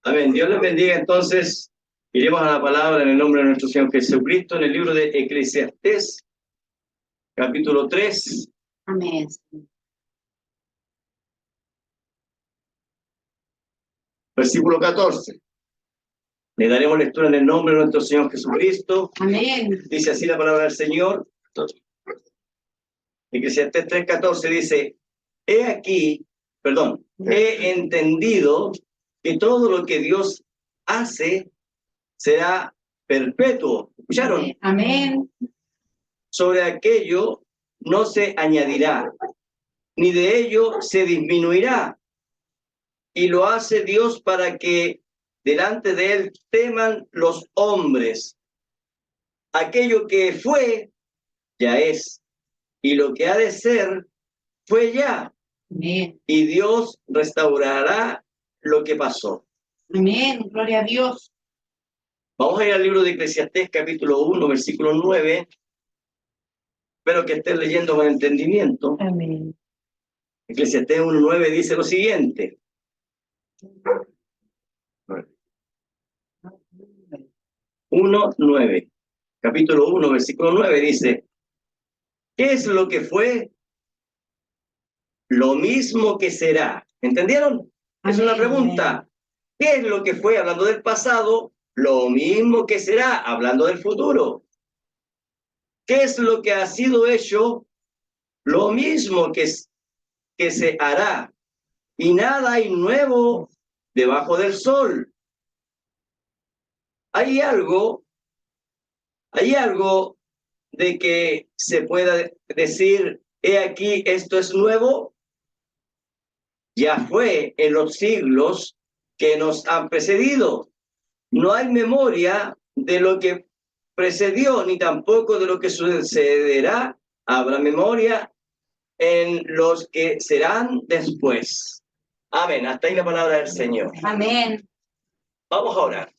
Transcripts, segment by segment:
Amén. Dios les bendiga. Entonces, iremos a la palabra en el nombre de nuestro Señor Jesucristo, en el libro de Eclesiastés, capítulo 3. Amén. Versículo 14. Le daremos lectura en el nombre de nuestro Señor Jesucristo. Amén. Dice así la palabra del Señor. Eclesiastés 3:14 dice, he entendido que todo lo que Dios hace será perpetuo. ¿Escucharon? Amén. Sobre aquello no se añadirá, ni de ello se disminuirá. Y lo hace Dios para que delante de él teman los hombres. Aquello que fue, ya es. Y lo que ha de ser, fue ya. Amén. Y Dios restaurará lo que pasó. Amén. Gloria a Dios. Vamos a ir al libro de Eclesiastés, capítulo 1, versículo 9. Espero que estés leyendo con entendimiento. Amén. Eclesiastés 1:9 dice lo siguiente. 1:9. Capítulo 1, versículo 9 dice, ¿qué es lo que fue? Lo mismo que será. ¿Entendieron? Es una pregunta. ¿Qué es lo que fue? Hablando del pasado, lo mismo que será, hablando del futuro. ¿Qué es lo que ha sido hecho? Lo mismo que se hará. Y nada hay nuevo debajo del sol. Hay algo de que se pueda decir, he aquí, esto es nuevo. Ya fue en los siglos que nos han precedido. No hay memoria de lo que precedió, ni tampoco de lo que sucederá. Habrá memoria en los que serán después. Amén. Hasta ahí la palabra del Señor. Amén. Vamos a orar.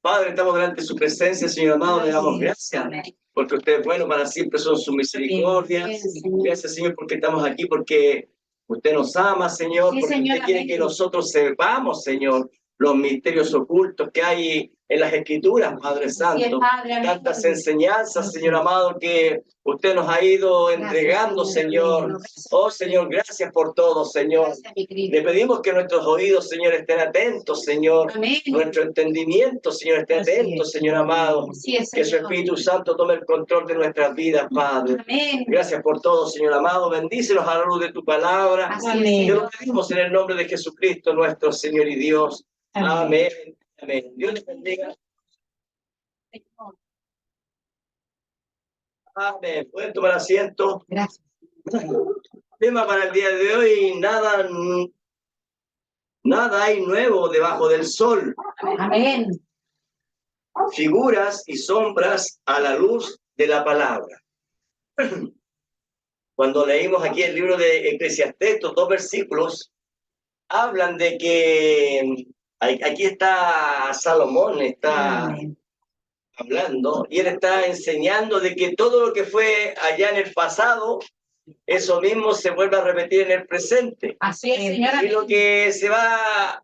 Padre, estamos delante de su presencia, Señor amado, le damos gracias. Amén. Porque usted es bueno, para siempre son sus misericordias. Gracias, Señor, porque estamos aquí, porque usted nos ama, Señor, Sí, porque Señor, usted quiere amén. que nosotros sepamos, Señor, los misterios ocultos que hay en las Escrituras, Padre Santo. Sí, Padre, amén. Tantas enseñanzas, Señor amado, que usted nos ha ido entregando, Señor. Oh, Señor, gracias por todo, Señor. Gracias, mi Cristo. Le pedimos que nuestros oídos, Señor, estén atentos, Señor. Amén. Nuestro entendimiento, Señor, esté Así atento, es. Señor amado. Así es, Que su Señor. Espíritu Santo tome el control de nuestras vidas, Padre. Amén. Gracias por todo, Señor amado. Bendícenos a la luz de tu palabra. Así es, Te Señor. lo pedimos en el nombre de Jesucristo, nuestro Señor y Dios. Amén. Amén. Amén. Dios les bendiga. Amén. Pueden tomar asiento. Gracias. Tema para el día de hoy, nada hay nuevo debajo del sol. Amén. Figuras y sombras a la luz de la palabra. Cuando leímos aquí el libro de Eclesiastés, estos 2 versículos hablan de que aquí está Salomón, está Amén. hablando, y él está enseñando de que todo lo que fue allá en el pasado, eso mismo se vuelve a repetir en el presente. Así es, Señor. Y lo que va a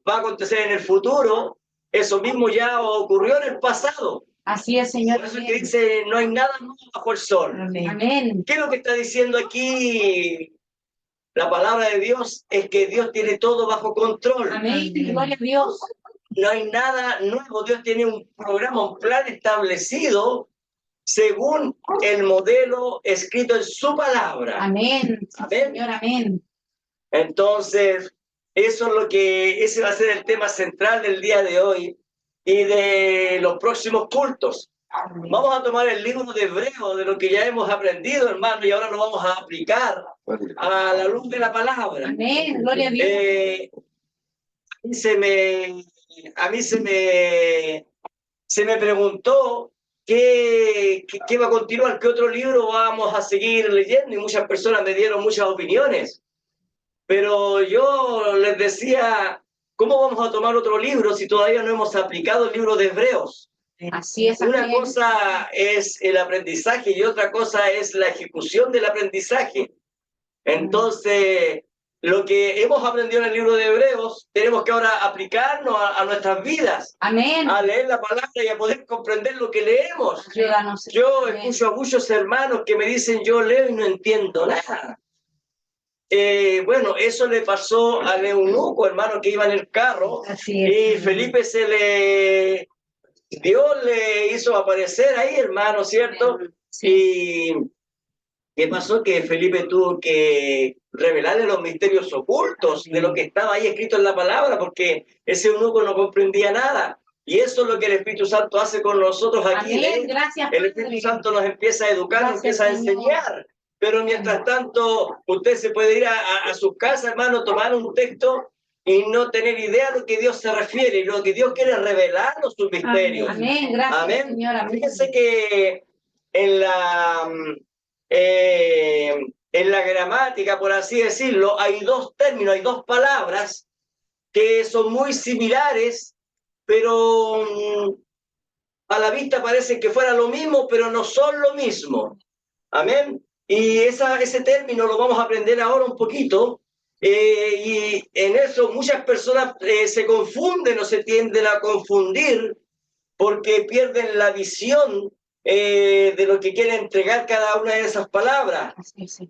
acontecer en el futuro, eso mismo ya ocurrió en el pasado. Así es, Señor. Por eso es que dice, no hay nada nuevo bajo el sol. Amén. Amén. ¿Qué es lo que está diciendo aquí la palabra de Dios? Es que Dios tiene todo bajo control. Amén. Gloria a Dios. No hay nada nuevo. Dios tiene un programa, un plan establecido según el modelo escrito en su palabra. Amén. Amén. Señor, amén. Entonces, ese va a ser el tema central del día de hoy y de los próximos cultos. Amén. Vamos a tomar el libro de Hebreo, de lo que ya hemos aprendido, hermano, y ahora lo vamos a aplicar a la luz de la palabra. Amén. Gloria a Dios. A mí se me preguntó qué va a continuar, qué otro libro vamos a seguir leyendo, y muchas personas me dieron muchas opiniones. Pero yo les decía, ¿cómo vamos a tomar otro libro si todavía no hemos aplicado el libro de Hebreos? Así es. Una amén. cosa es el aprendizaje y otra cosa es la ejecución del aprendizaje. Entonces, lo que hemos aprendido en el libro de Hebreos, tenemos que ahora aplicarnos a nuestras vidas, Amén. a leer la palabra y a poder comprender lo que leemos. Ayúdanos. Yo Amén. escucho a muchos hermanos que me dicen, yo leo y no entiendo nada. Bueno, eso le pasó al eunuco, hermano, que iba en el carro, Así es. y Felipe Dios le hizo aparecer ahí, hermano, ¿cierto? Sí. Y ¿qué pasó? Que Felipe tuvo que revelarle los misterios ocultos de lo que estaba ahí escrito en la palabra, porque ese eunuco no comprendía nada. Y eso es lo que el Espíritu Santo hace con nosotros aquí. Amén. Gracias, El Espíritu Santo nos empieza a educar, nos Gracias, empieza a Señor. enseñar. Pero mientras tanto, usted se puede ir a su casa, hermano, tomar un texto y no tener idea de lo que Dios se refiere, y lo que Dios quiere revelarnos sus misterios. Amén. Gracias, Amén. Señor. Amén. Fíjense que en la gramática, por así decirlo, hay dos términos, hay dos palabras que son muy similares, pero a la vista parece que fuera lo mismo, pero no son lo mismo. Amén. Y ese término lo vamos a aprender ahora un poquito. Y en eso muchas personas se confunden o se tienden a confundir porque pierden la visión de lo que quiere entregar cada una de esas palabras,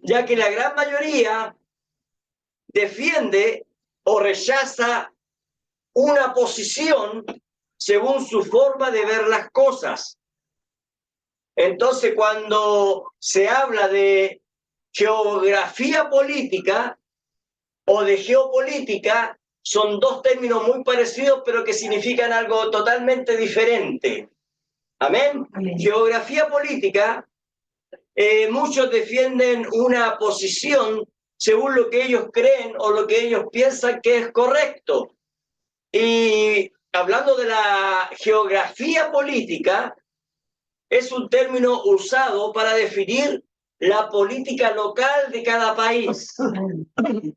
ya que la gran mayoría defiende o rechaza una posición según su forma de ver las cosas. Entonces, cuando se habla de geografía política o de geopolítica, son dos términos muy parecidos, pero que significan algo totalmente diferente. Amén. Amén. Geografía política, muchos defienden una posición según lo que ellos creen o lo que ellos piensan que es correcto. Y hablando de la geografía política, es un término usado para definir la política local de cada país.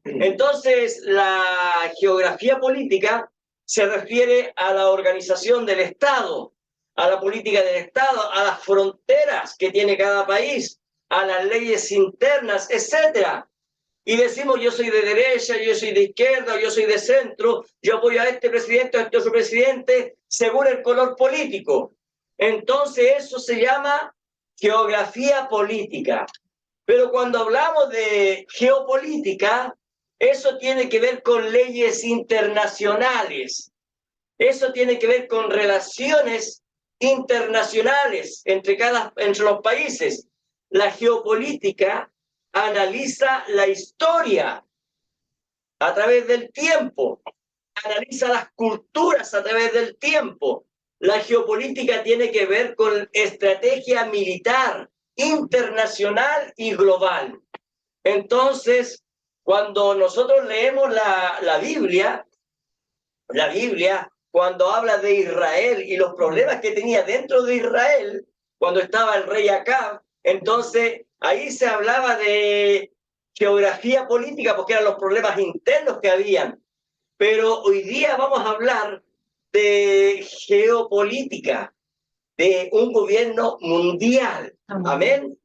Entonces, la geografía política se refiere a la organización del Estado, a la política del Estado, a las fronteras que tiene cada país, a las leyes internas, etcétera. Y decimos, yo soy de derecha, yo soy de izquierda, yo soy de centro, yo apoyo a este presidente, a este otro presidente, según el color político. Entonces eso se llama geografía política. Pero cuando hablamos de geopolítica, eso tiene que ver con leyes internacionales. Eso tiene que ver con relaciones internacionales entre los países. La geopolítica analiza la historia a través del tiempo, analiza las culturas a través del tiempo. La geopolítica tiene que ver con estrategia militar, internacional y global. Entonces, cuando nosotros leemos la Biblia, cuando habla de Israel y los problemas que tenía dentro de Israel, cuando estaba el rey Acab, entonces ahí se hablaba de geografía política porque eran los problemas internos que habían. Pero hoy día vamos a hablar de geopolítica, de un gobierno mundial. Amén.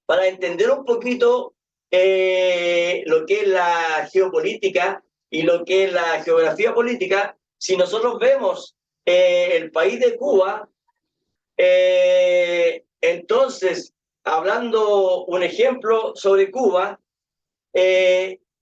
Para entender un poquito lo que es la geopolítica y lo que es la geografía política, si nosotros vemos el país de Cuba, entonces, hablando un ejemplo sobre Cuba,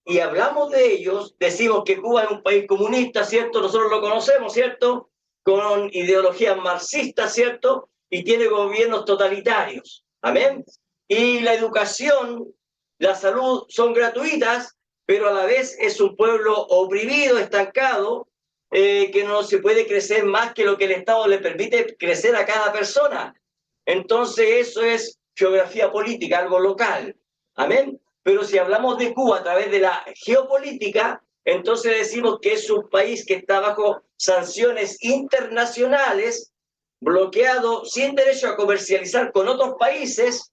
y hablamos de ellos, decimos que Cuba es un país comunista, ¿cierto? Nosotros lo conocemos, ¿cierto? Con ideologías marxistas, ¿cierto? Y tiene gobiernos totalitarios. Amén. Y la educación, la salud son gratuitas, pero a la vez es un pueblo oprimido, estancado, que no se puede crecer más que lo que el Estado le permite crecer a cada persona. Entonces eso es geografía política, algo local. Amén. Pero si hablamos de Cuba a través de la geopolítica, entonces decimos que es un país que está bajo sanciones internacionales, bloqueado, sin derecho a comercializar con otros países,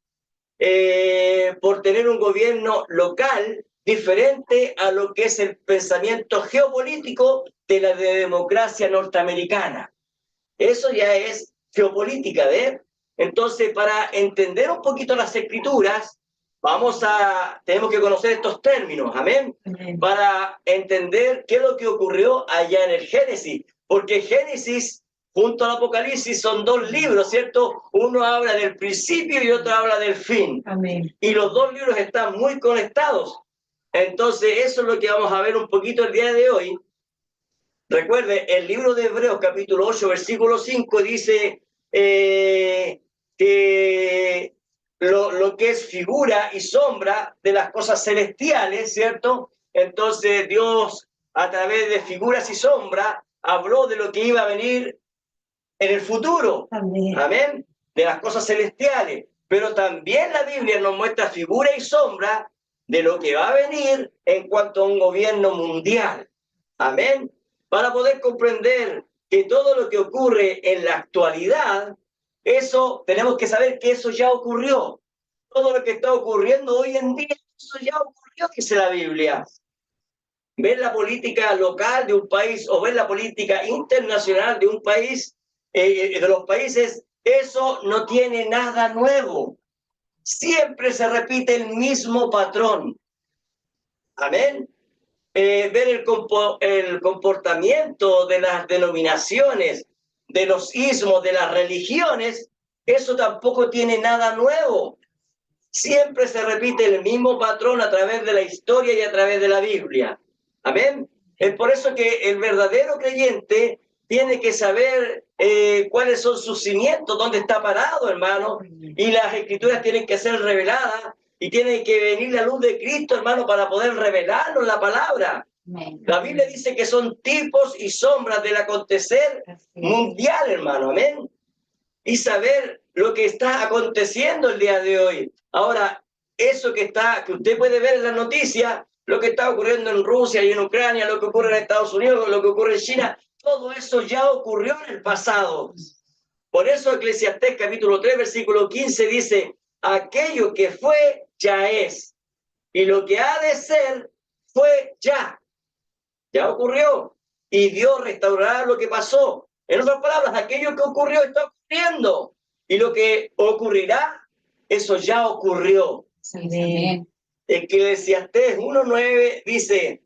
por tener un gobierno local diferente a lo que es el pensamiento geopolítico de la democracia norteamericana. Eso ya es geopolítica, ¿ves? Entonces, para entender un poquito las escrituras, tenemos que conocer estos términos, amén, para entender qué es lo que ocurrió allá en el Génesis, porque Génesis junto al Apocalipsis son dos libros, ¿cierto? Uno habla del principio y otro habla del fin. Amén. Y los dos libros están muy conectados. Entonces, eso es lo que vamos a ver un poquito el día de hoy. Recuerde, el libro de Hebreos, capítulo 8, versículo 5, dice que lo que es figura y sombra de las cosas celestiales, ¿cierto? Entonces, Dios, a través de figuras y sombras, habló de lo que iba a venir en el futuro. Amén. Amén. De las cosas celestiales. Pero también la Biblia nos muestra figura y sombra de lo que va a venir en cuanto a un gobierno mundial. Amén. Para poder comprender que todo lo que ocurre en la actualidad, eso tenemos que saber que eso ya ocurrió. Todo lo que está ocurriendo hoy en día, eso ya ocurrió, dice la Biblia. Ver la política local de un país o ver la política internacional de un país, de los países, eso no tiene nada nuevo. Siempre se repite el mismo patrón. Amén. Ver el comportamiento de las denominaciones, de los ismos, de las religiones, eso tampoco tiene nada nuevo. Siempre se repite el mismo patrón a través de la historia y a través de la Biblia. Amén. Es por eso que el verdadero creyente tiene que saber cuáles son sus cimientos, dónde está parado, hermano. Y las escrituras tienen que ser reveladas y tiene que venir la luz de Cristo, hermano, para poder revelarnos la palabra. Amén. La Biblia dice que son tipos y sombras del acontecer mundial, hermano. Amén. Y saber lo que está aconteciendo el día de hoy. Ahora, eso que usted puede ver en las noticias, lo que está ocurriendo en Rusia y en Ucrania, lo que ocurre en Estados Unidos, lo que ocurre en China, todo eso ya ocurrió en el pasado. Por eso Eclesiastés capítulo 3, versículo 15 dice, aquello que fue, ya es. Y lo que ha de ser, fue ya. Ya ocurrió. Y Dios restaurará lo que pasó. En otras palabras, aquello que ocurrió está ocurriendo. Y lo que ocurrirá, eso ya ocurrió. Amén. Eclesiastés 1:9 dice,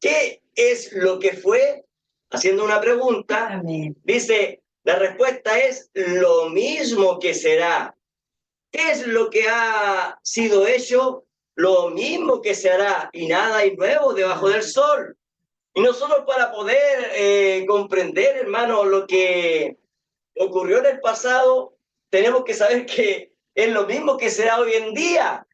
¿qué es lo que fue? Haciendo una pregunta, Amén. dice, la respuesta es lo mismo que será. ¿Qué es lo que ha sido hecho? Lo mismo que se hará, y nada hay nuevo debajo del sol. Y nosotros para poder comprender, hermano, lo que ocurrió en el pasado, tenemos que saber que es lo mismo que será hoy en día.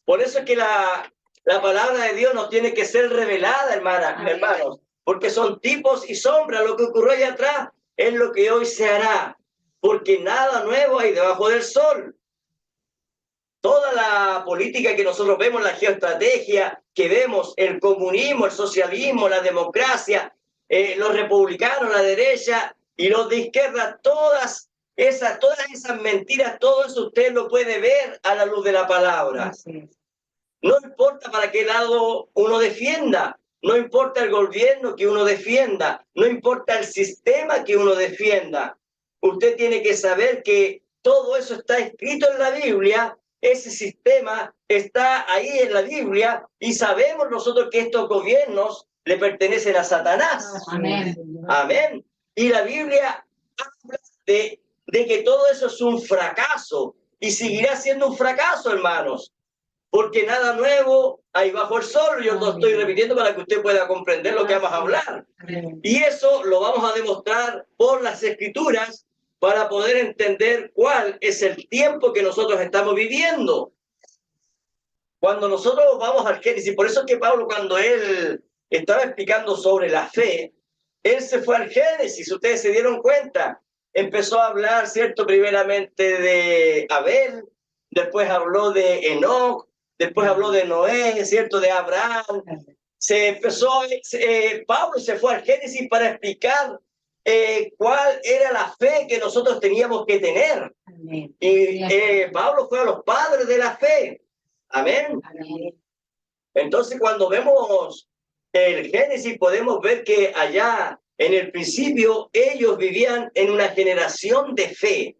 Por eso es que la palabra de Dios nos tiene que ser revelada, hermanos, porque son tipos y sombras. Lo que ocurrió allá atrás es lo que hoy se hará, porque nada nuevo hay debajo del sol. Toda la política que nosotros vemos, la geoestrategia que vemos, el comunismo, el socialismo, la democracia, los republicanos, la derecha y los de izquierda, todas esas mentiras, todo eso usted lo puede ver a la luz de la palabra. No importa para qué lado uno defienda, no importa el gobierno que uno defienda, no importa el sistema que uno defienda. Usted tiene que saber que todo eso está escrito en la Biblia, ese sistema está ahí en la Biblia y sabemos nosotros que estos gobiernos le pertenecen a Satanás. Amén. Amén. Y la Biblia habla de que todo eso es un fracaso y seguirá siendo un fracaso, hermanos. Porque nada nuevo hay bajo el sol. Yo lo estoy repitiendo para que usted pueda comprender lo que vamos a hablar. Y eso lo vamos a demostrar por las Escrituras para poder entender cuál es el tiempo que nosotros estamos viviendo. Cuando nosotros vamos al Génesis, por eso es que Pablo, cuando él estaba explicando sobre la fe, él se fue al Génesis, ustedes se dieron cuenta. Empezó a hablar, ¿cierto? Primeramente de Abel, después habló de Enoc, después habló de Noé, ¿cierto? De Abraham. Pablo se fue al Génesis para explicar cuál era la fe que nosotros teníamos que tener. Amén. Y Pablo fue a los padres de la fe. Amén. Amén. Entonces, cuando vemos el Génesis, podemos ver que allá en el principio ellos vivían en una generación de fe.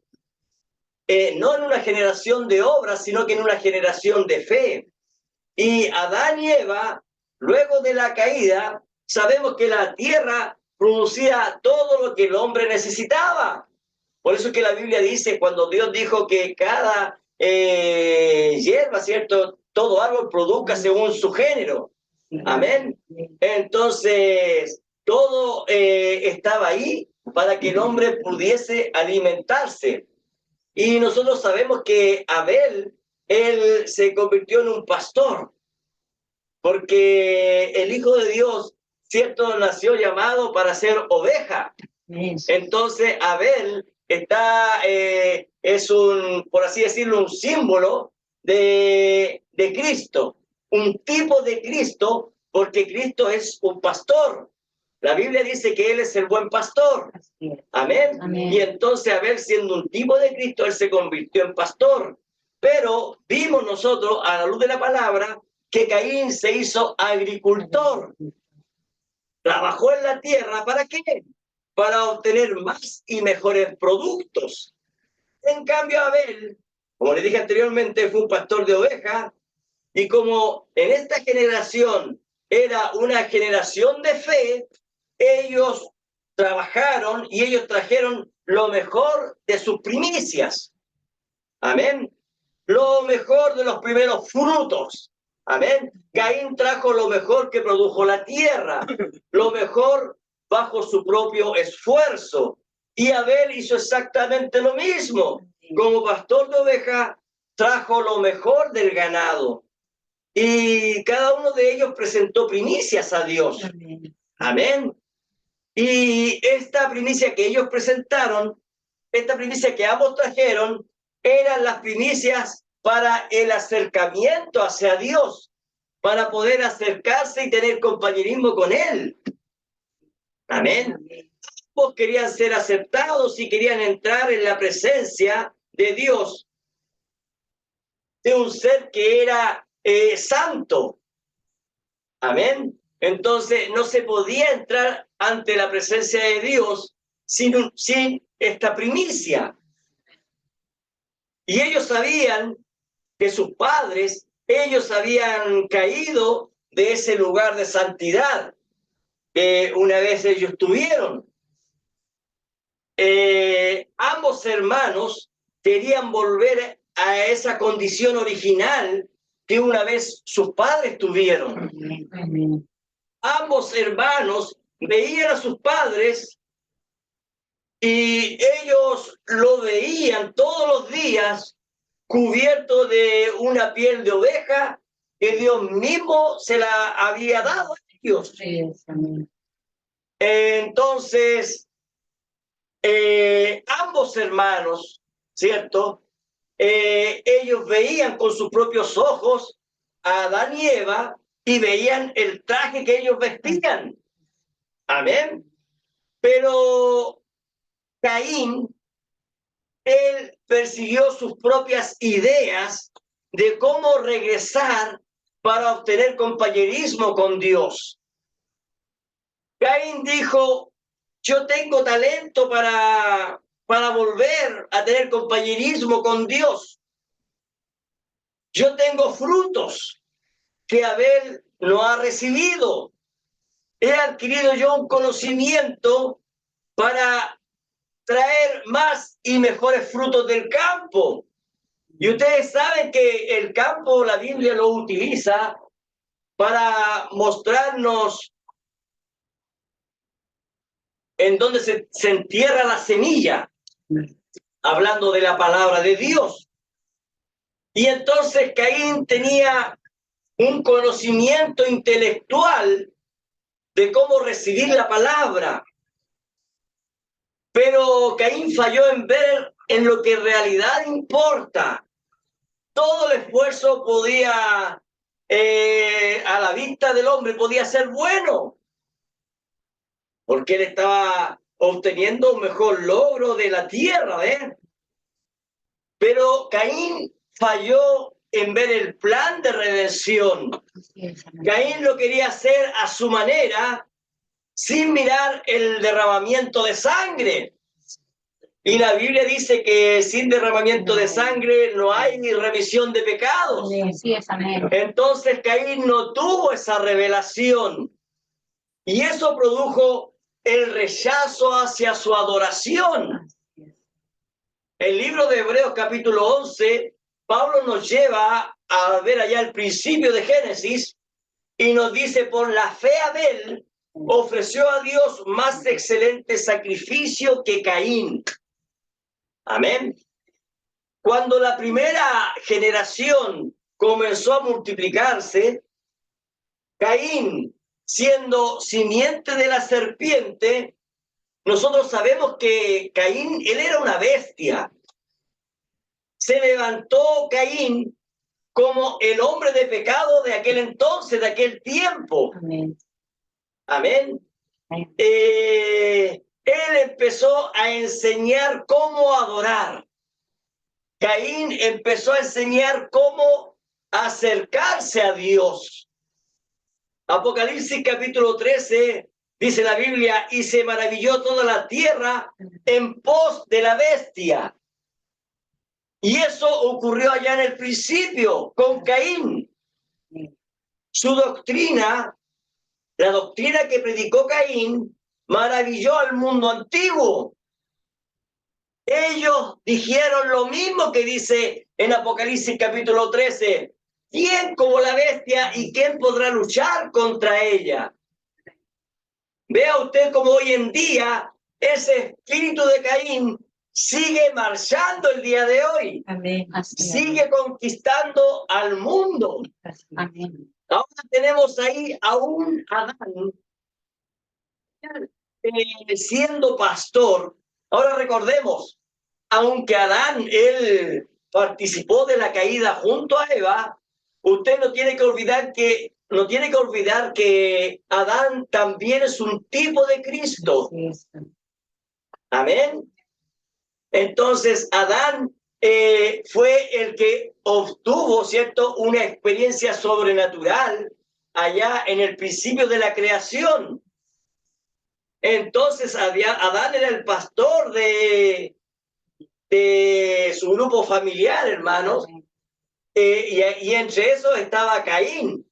no en una generación de obras, sino que en una generación de fe. Y Adán y Eva, luego de la caída, sabemos que la tierra producía todo lo que el hombre necesitaba. Por eso que la Biblia dice, cuando Dios dijo que cada hierba, ¿cierto? Todo árbol produzca según su género. Amén. Entonces, todo estaba ahí para que el hombre pudiese alimentarse. Y nosotros sabemos que Abel, él se convirtió en un pastor, porque el Hijo de Dios, ¿cierto? Nació llamado para ser oveja. Entonces, Abel es un, por así decirlo, un símbolo de Cristo, un tipo de Cristo, porque Cristo es un pastor. La Biblia dice que Él es el buen pastor. Amén. Amén. Y entonces Abel, siendo un tipo de Cristo, Él se convirtió en pastor. Pero vimos nosotros, a la luz de la palabra, que Caín se hizo agricultor. Trabajó en la tierra, ¿para qué? Para obtener más y mejores productos. En cambio, Abel, como le dije anteriormente, fue un pastor de ovejas, y como en esta generación era una generación de fe, ellos trabajaron y ellos trajeron lo mejor de sus primicias. Amén. Lo mejor de los primeros frutos. Amén. Caín trajo lo mejor que produjo la tierra, lo mejor bajo su propio esfuerzo. Y Abel hizo exactamente lo mismo. Como pastor de oveja, trajo lo mejor del ganado. Y cada uno de ellos presentó primicias a Dios. Amén. Y esta primicia que ellos presentaron, esta primicia que ambos trajeron, eran las primicias para el acercamiento hacia Dios, para poder acercarse y tener compañerismo con Él. Amén. Ambos querían ser aceptados y querían entrar en la presencia de Dios, de un ser que era santo. Amén. Entonces no se podía entrar ante la presencia de Dios sin esta primicia. Y ellos sabían que sus padres, ellos habían caído de ese lugar de santidad que una vez ellos tuvieron. Ambos hermanos querían volver a esa condición original que una vez sus padres tuvieron. Amén. Ambos hermanos veían a sus padres y ellos lo veían todos los días cubierto de una piel de oveja que Dios mismo se la había dado a ellos. Entonces, ambos hermanos, ¿cierto? Ellos veían con sus propios ojos a Adán y Eva y veían el traje que ellos vestían. Amén. Pero Caín, él persiguió sus propias ideas de cómo regresar para obtener compañerismo con Dios. Caín dijo, yo tengo talento para volver a tener compañerismo con Dios. Yo tengo frutos que Abel no ha recibido. He adquirido yo un conocimiento para traer más y mejores frutos del campo. Y ustedes saben que el campo, la Biblia lo utiliza para mostrarnos en donde se entierra la semilla, hablando de la palabra de Dios. Y entonces Caín tenía un conocimiento intelectual de cómo recibir la palabra. Pero Caín falló en ver en lo que en realidad importa. Todo el esfuerzo podía, a la vista del hombre, podía ser bueno, porque él estaba obteniendo un mejor logro de la tierra, ¿eh? Pero Caín falló en ver el plan de redención. Caín lo quería hacer a su manera, sin mirar el derramamiento de sangre. Y la Biblia dice que sin derramamiento de sangre no hay ni remisión de pecados. Así es, amén. Entonces Caín no tuvo esa revelación. Y eso produjo el rechazo hacia su adoración. El libro de Hebreos capítulo 11, Pablo nos lleva a ver allá el principio de Génesis y nos dice, por la fe Abel ofreció a Dios más excelente sacrificio que Caín. Amén. Cuando la primera generación comenzó a multiplicarse, Caín, siendo simiente de la serpiente, nosotros sabemos que Caín, él era una bestia. Se levantó Caín como el hombre de pecado de aquel entonces, de aquel tiempo. Amén. Amén. Él empezó a enseñar cómo adorar. Caín empezó a enseñar cómo acercarse a Dios. Apocalipsis capítulo 13, dice la Biblia, y se maravilló toda la tierra en pos de la bestia. Y eso ocurrió allá en el principio con Caín. Su doctrina, la doctrina que predicó Caín, maravilló al mundo antiguo. Ellos dijeron lo mismo que dice en Apocalipsis capítulo 13. ¿Quién como la bestia y quién podrá luchar contra ella? Vea usted cómo hoy en día ese espíritu de Caín sigue marchando el día de hoy. Amén. Sigue conquistando al mundo. Amén. Ahora tenemos ahí a un Adán siendo pastor. Ahora recordemos, aunque Adán, él participó de la caída junto a Eva, usted no tiene que olvidar que Adán también es un tipo de Cristo. Amén. Entonces, Adán fue el que obtuvo, ¿cierto?, una experiencia sobrenatural allá en el principio de la creación. Entonces, Adán era el pastor de su grupo familiar, hermanos, y entre esos estaba Caín.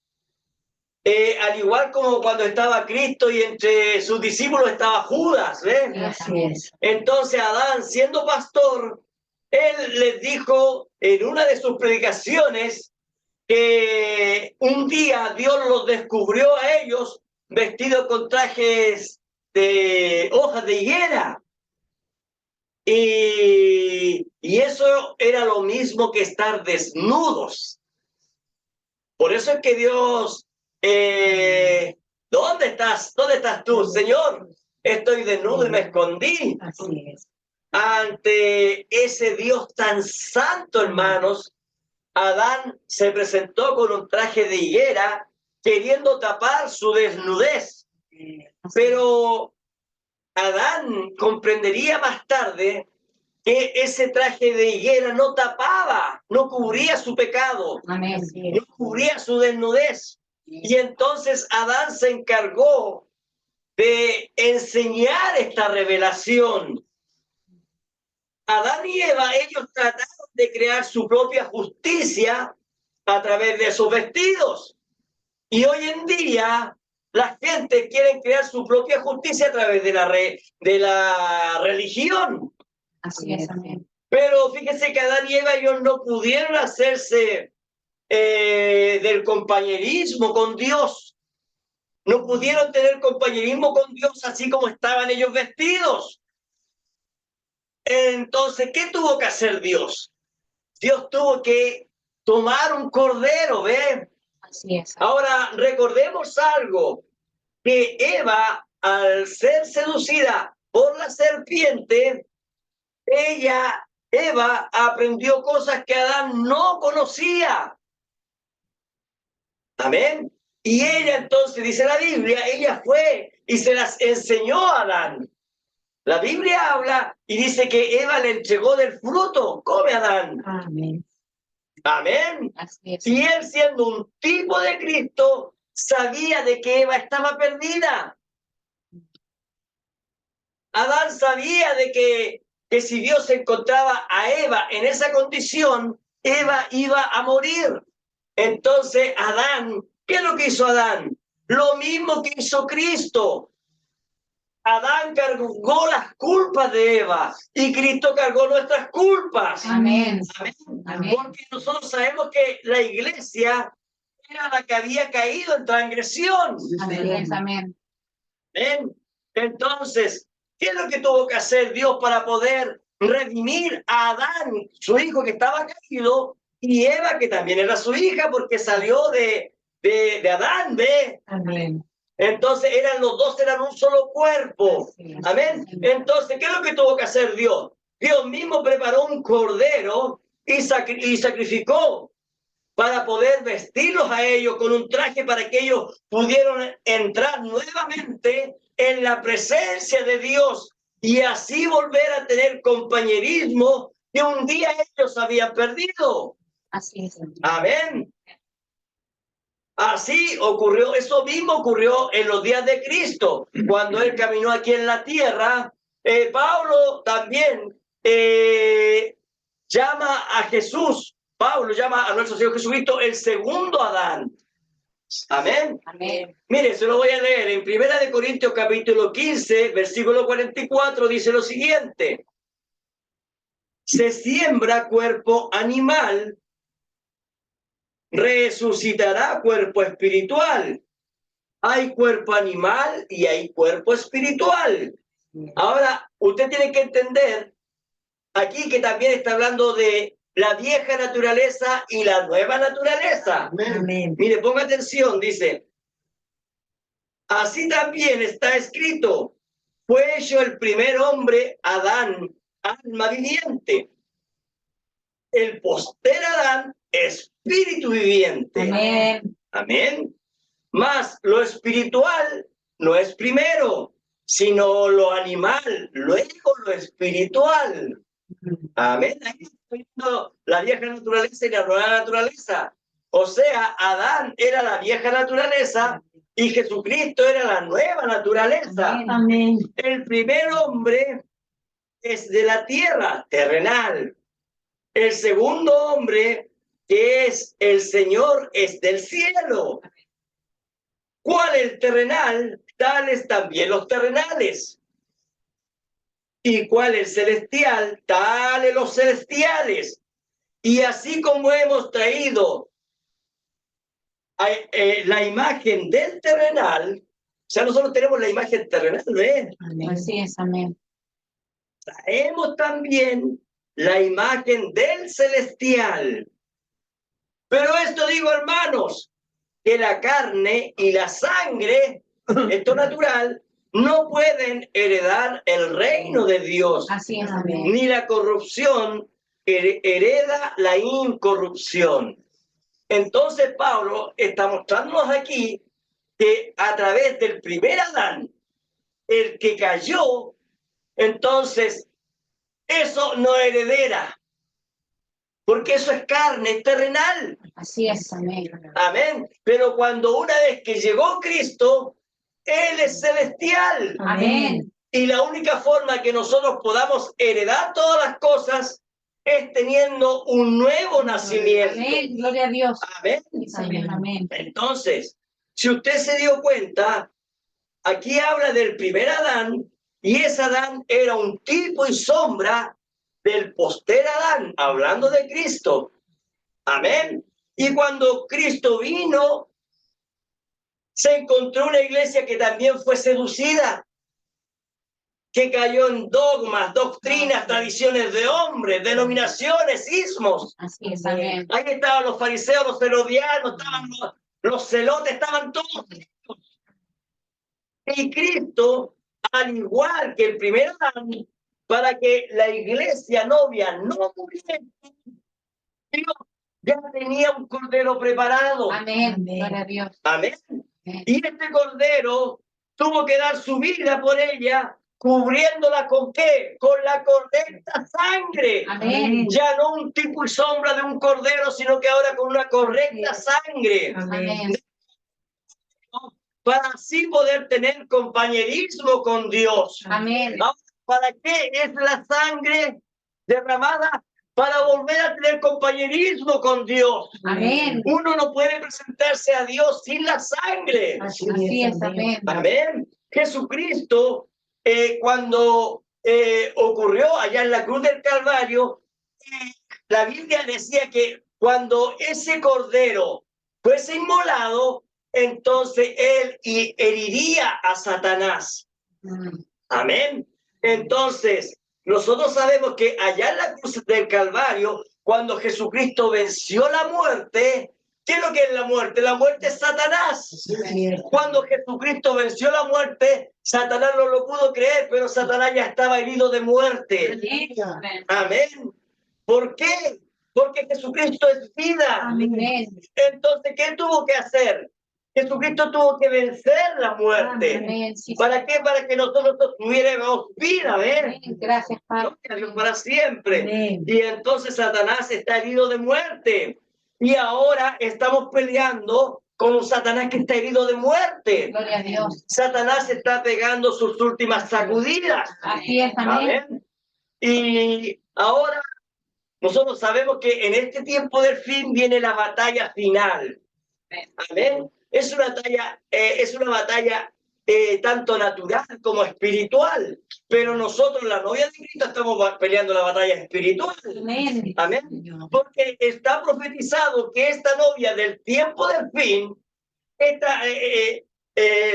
Al igual como cuando estaba Cristo y entre sus discípulos estaba Judas, ¿ven? Así es. Entonces Adán, siendo pastor, él les dijo en una de sus predicaciones que un día Dios los descubrió a ellos vestidos con trajes de hojas de higuera. Y eso era lo mismo que estar desnudos. Por eso es que Dios, ¿dónde estás? ¿Dónde estás tú, Señor? Estoy desnudo y me escondí. Así es. Ante ese Dios tan santo, hermanos, Adán se presentó con un traje de higuera queriendo tapar su desnudez. Pero Adán comprendería más tarde que ese traje de higuera no tapaba, no cubría su pecado, Amén. no cubría su desnudez. Y entonces Adán se encargó de enseñar esta revelación. Adán y Eva, ellos trataron de crear su propia justicia a través de sus vestidos. Y hoy en día la gente quiere crear su propia justicia a través de la religión. Así es, amén. Pero fíjese que Adán y Eva, ellos no pudieron hacerse del compañerismo con Dios. No pudieron tener compañerismo con Dios así como estaban ellos vestidos. Entonces, ¿qué tuvo que hacer Dios? Dios tuvo que tomar un cordero, ¿ves? Así es. Ahora, recordemos algo, que Eva, al ser seducida por la serpiente, Eva aprendió cosas que Adán no conocía. Amén. Y ella entonces, dice la Biblia, ella fue y se las enseñó a Adán. La Biblia habla y dice que Eva le entregó del fruto. Come, Adán. Amén. Amén. Así es. Y él, siendo un tipo de Cristo, sabía de que Eva estaba perdida. Adán sabía de que que si Dios encontraba a Eva en esa condición, Eva iba a morir. Entonces Adán, ¿qué es lo que hizo Adán? Lo mismo que hizo Cristo. Adán cargó las culpas de Eva y Cristo cargó nuestras culpas. Amén. Amén. Amén. Porque nosotros sabemos que la iglesia era la que había caído en transgresión. Amén. Amén. ¿Ven? Entonces, ¿qué es lo que tuvo que hacer Dios para poder redimir a Adán, su hijo que estaba caído, y Eva, que también era su hija, porque salió de Adán, ¿ve? Amén. Entonces los dos eran un solo cuerpo. Amén. Entonces, ¿qué es lo que tuvo que hacer Dios? Dios mismo preparó un cordero y sacrificó para poder vestirlos a ellos con un traje para que ellos pudieran entrar nuevamente en la presencia de Dios y así volver a tener compañerismo que un día ellos habían perdido. Así es. Amén. Así ocurrió, eso mismo ocurrió en los días de Cristo, cuando Él caminó aquí en la tierra. Pablo también llama a Jesús, Pablo llama a nuestro Señor Jesucristo el segundo Adán. Amén. Amén. Mire, se lo voy a leer en 1 Corintios capítulo 15, versículo 44, dice lo siguiente: se siembra cuerpo animal, resucitará cuerpo espiritual. Hay cuerpo animal y hay cuerpo espiritual. Ahora, usted tiene que entender aquí que también está hablando de la vieja naturaleza y la nueva naturaleza. Amén. Mire, ponga atención, dice: así también está escrito, fue hecho el primer hombre, Adán, alma viviente. El postrer Adán, espíritu viviente. Amén. Amén. Mas lo espiritual no es primero, sino lo animal, luego lo espiritual. Amén. Ahí está viendo la vieja naturaleza y la nueva naturaleza. O sea, Adán era la vieja naturaleza y Jesucristo era la nueva naturaleza. Amén. El primer hombre es de la tierra, terrenal. El segundo hombre, que es el Señor, es del cielo. ¿Cuál el terrenal? Tales también los terrenales. ¿Y cuál el celestial? Tales los celestiales. Y así como hemos traído la imagen del terrenal, o sea, nosotros tenemos la imagen terrenal, ¿no es? Amén. Así es, amén. Traemos también la imagen del celestial. Pero esto digo, hermanos, que la carne y la sangre, esto natural, no pueden heredar el reino de Dios. Así es, amén. Ni la corrupción hereda la incorrupción. Entonces Pablo está mostrándonos aquí que a través del primer Adán, el que cayó, entonces eso no heredera, porque eso es carne, es terrenal. Así es, amén. Amén. Pero cuando una vez que llegó Cristo, Él es celestial. Amén. Y la única forma que nosotros podamos heredar todas las cosas es teniendo un nuevo nacimiento. Amén. Gloria a Dios. Amén. Amén. Amén. Entonces, si usted se dio cuenta, aquí habla del primer Adán, y ese Adán era un tipo y sombra del postrer Adán, hablando de Cristo. Amén. Y cuando Cristo vino, se encontró una iglesia que también fue seducida, que cayó en dogmas, doctrinas, tradiciones de hombres, denominaciones, ismos. Así es, amén. Ahí estaban los fariseos, los herodianos, estaban los celotes, estaban todos. Y Cristo, al igual que el primer Adán, para que la iglesia novia no muriera, Dios ya tenía un cordero preparado. Amén. Gloria a Dios. Amén. Amén. Y este cordero tuvo que dar su vida por ella, cubriéndola ¿con qué? Con la correcta sangre. Amén. Ya no un tipo y sombra de un cordero, sino que ahora con una correcta sangre. Amén. Para así poder tener compañerismo con Dios. Amén. Ahora, ¿para qué es la sangre derramada? Para volver a tener compañerismo con Dios. Amén. Uno no puede presentarse a Dios sin la sangre. Así es, amén. Amén. Jesucristo, cuando ocurrió allá en la cruz del Calvario, la Biblia decía que cuando ese cordero fuese inmolado, entonces él heriría a Satanás. Amén. Entonces, nosotros sabemos que allá en la cruz del Calvario, cuando Jesucristo venció la muerte, ¿qué es lo que es la muerte? La muerte es Satanás. Cuando Jesucristo venció la muerte, Satanás no lo pudo creer, pero Satanás ya estaba herido de muerte. Amén. ¿Por qué? Porque Jesucristo es vida. Amén. Entonces, ¿qué tuvo que hacer? Jesucristo tuvo que vencer la muerte. Amén. Sí, ¿Para qué? Para que nosotros tuviéramos vida, amén. Gracias, Padre. Gloria a Dios para siempre. Amén. Y entonces Satanás está herido de muerte. Y ahora estamos peleando con un Satanás que está herido de muerte. Gloria a Dios. Satanás está pegando sus últimas sacudidas. Así es, amén. Amén. Y ahora nosotros sabemos que en este tiempo del fin viene la batalla final. Amén. Es una batalla tanto natural como espiritual. Pero nosotros, la novia de Cristo, estamos peleando la batalla espiritual. Amén. Amén. Porque está profetizado que esta novia del tiempo del fin,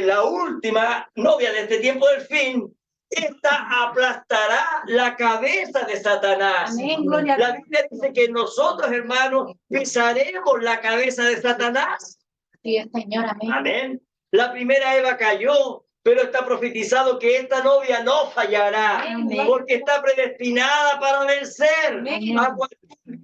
la última novia de este tiempo del fin, esta aplastará la cabeza de Satanás. Amén, gloria a La Dios. Biblia dice que nosotros, hermanos, pisaremos la cabeza de Satanás. Sí, Señor, amén. Amén. La primera Eva cayó, pero está profetizado que esta novia no fallará, Amén. porque está predestinada para vencer Amén. a cualquier que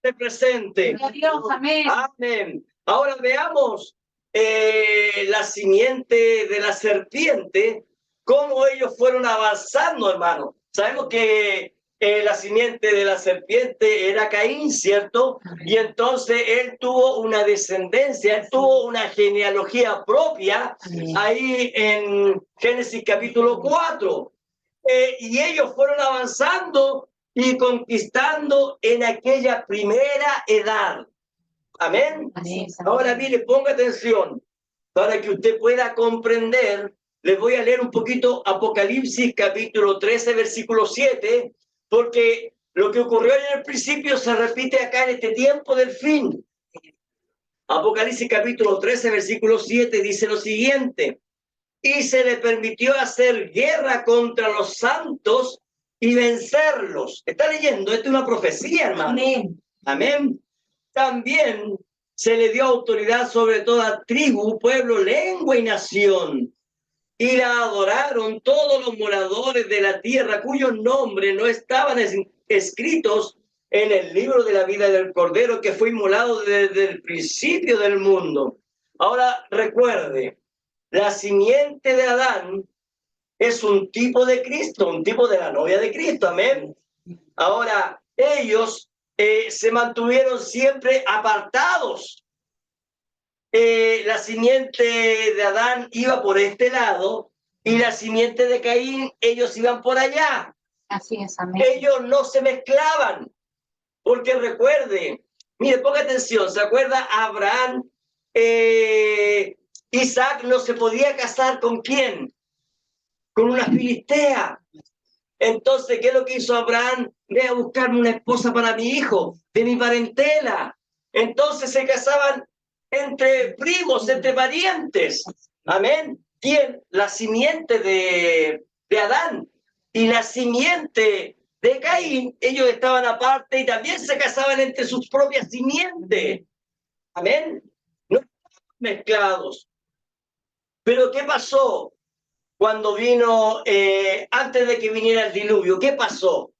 se presente. Gloria a Dios, amén. Amén. Ahora veamos la simiente de la serpiente, cómo ellos fueron avanzando, hermano. Sabemos que la simiente de la serpiente era Caín, ¿cierto? Y entonces él tuvo una descendencia, él tuvo una genealogía propia ahí en Génesis capítulo 4. Y ellos fueron avanzando y conquistando en aquella primera edad. Amén. Amén. Ahora mire, ponga atención para que usted pueda comprender. Les voy a leer un poquito Apocalipsis capítulo 13, versículo 7, porque lo que ocurrió en el principio se repite acá en este tiempo del fin. Apocalipsis capítulo 13, versículo 7 dice lo siguiente: y se le permitió hacer guerra contra los santos y vencerlos. ¿Está leyendo? Esto es una profecía, hermano. Amén. Amén. También se le dio autoridad sobre toda tribu, pueblo, lengua y nación. Y la adoraron todos los moradores de la tierra cuyos nombres no estaban escritos en el libro de la vida del Cordero que fue inmolado desde el principio del mundo. Ahora recuerde, la simiente de Adán es un tipo de Cristo, un tipo de la novia de Cristo. Amén. Ahora, ellos se mantuvieron siempre apartados. La simiente de Adán iba por este lado y la simiente de Caín, ellos iban por allá. Así es, amén. Ellos no se mezclaban, porque recuerde, mire, ponga atención, ¿se acuerda Abraham? Isaac no se podía casar ¿con quién? Con una filistea. Entonces, ¿qué es lo que hizo Abraham? Ve a buscarme una esposa para mi hijo, de mi parentela. Entonces se casaban entre primos, entre parientes. Amén. ¿Quién? La simiente de Adán y la simiente de Caín, ellos estaban aparte y también se casaban entre sus propias simientes. Amén. No estaban mezclados. Pero ¿qué pasó cuando vino, antes de que viniera el diluvio? ¿Qué pasó?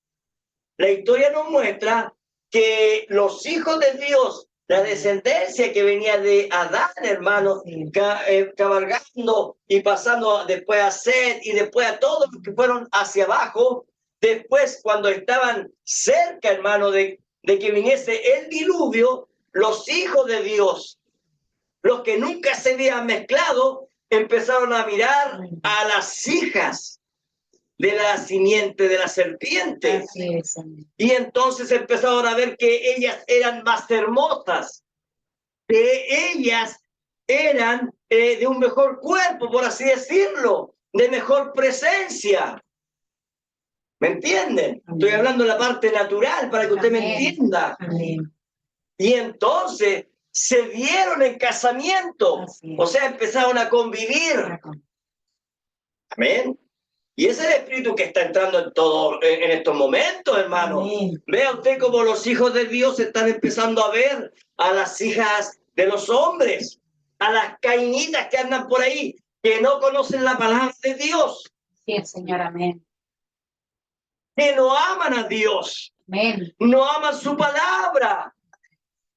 La historia nos muestra que los hijos de Dios, la descendencia que venía de Adán, hermano, cabalgando y pasando después a Set y después a todos los que fueron hacia abajo, después cuando estaban cerca, hermano, de que viniese el diluvio, los hijos de Dios, los que nunca se habían mezclado, empezaron a mirar a las hijas de la simiente de la serpiente. Así es, Señor. Y entonces empezaron a ver que ellas eran más hermosas, que ellas eran de un mejor cuerpo, por así decirlo, de mejor presencia. ¿Me entienden? Estoy hablando de la parte natural para que usted me Amén. entienda. Amén. Y entonces se dieron en casamiento, Así es. o sea, empezaron a convivir. Amén. Y ese es el espíritu que está entrando en todo en estos momentos, hermano. Amén. Vea usted cómo los hijos de Dios están empezando a ver a las hijas de los hombres, a las cainitas que andan por ahí, que no conocen la palabra de Dios, Sí, el Señor, amén. que no aman a Dios, Amén. no aman su palabra.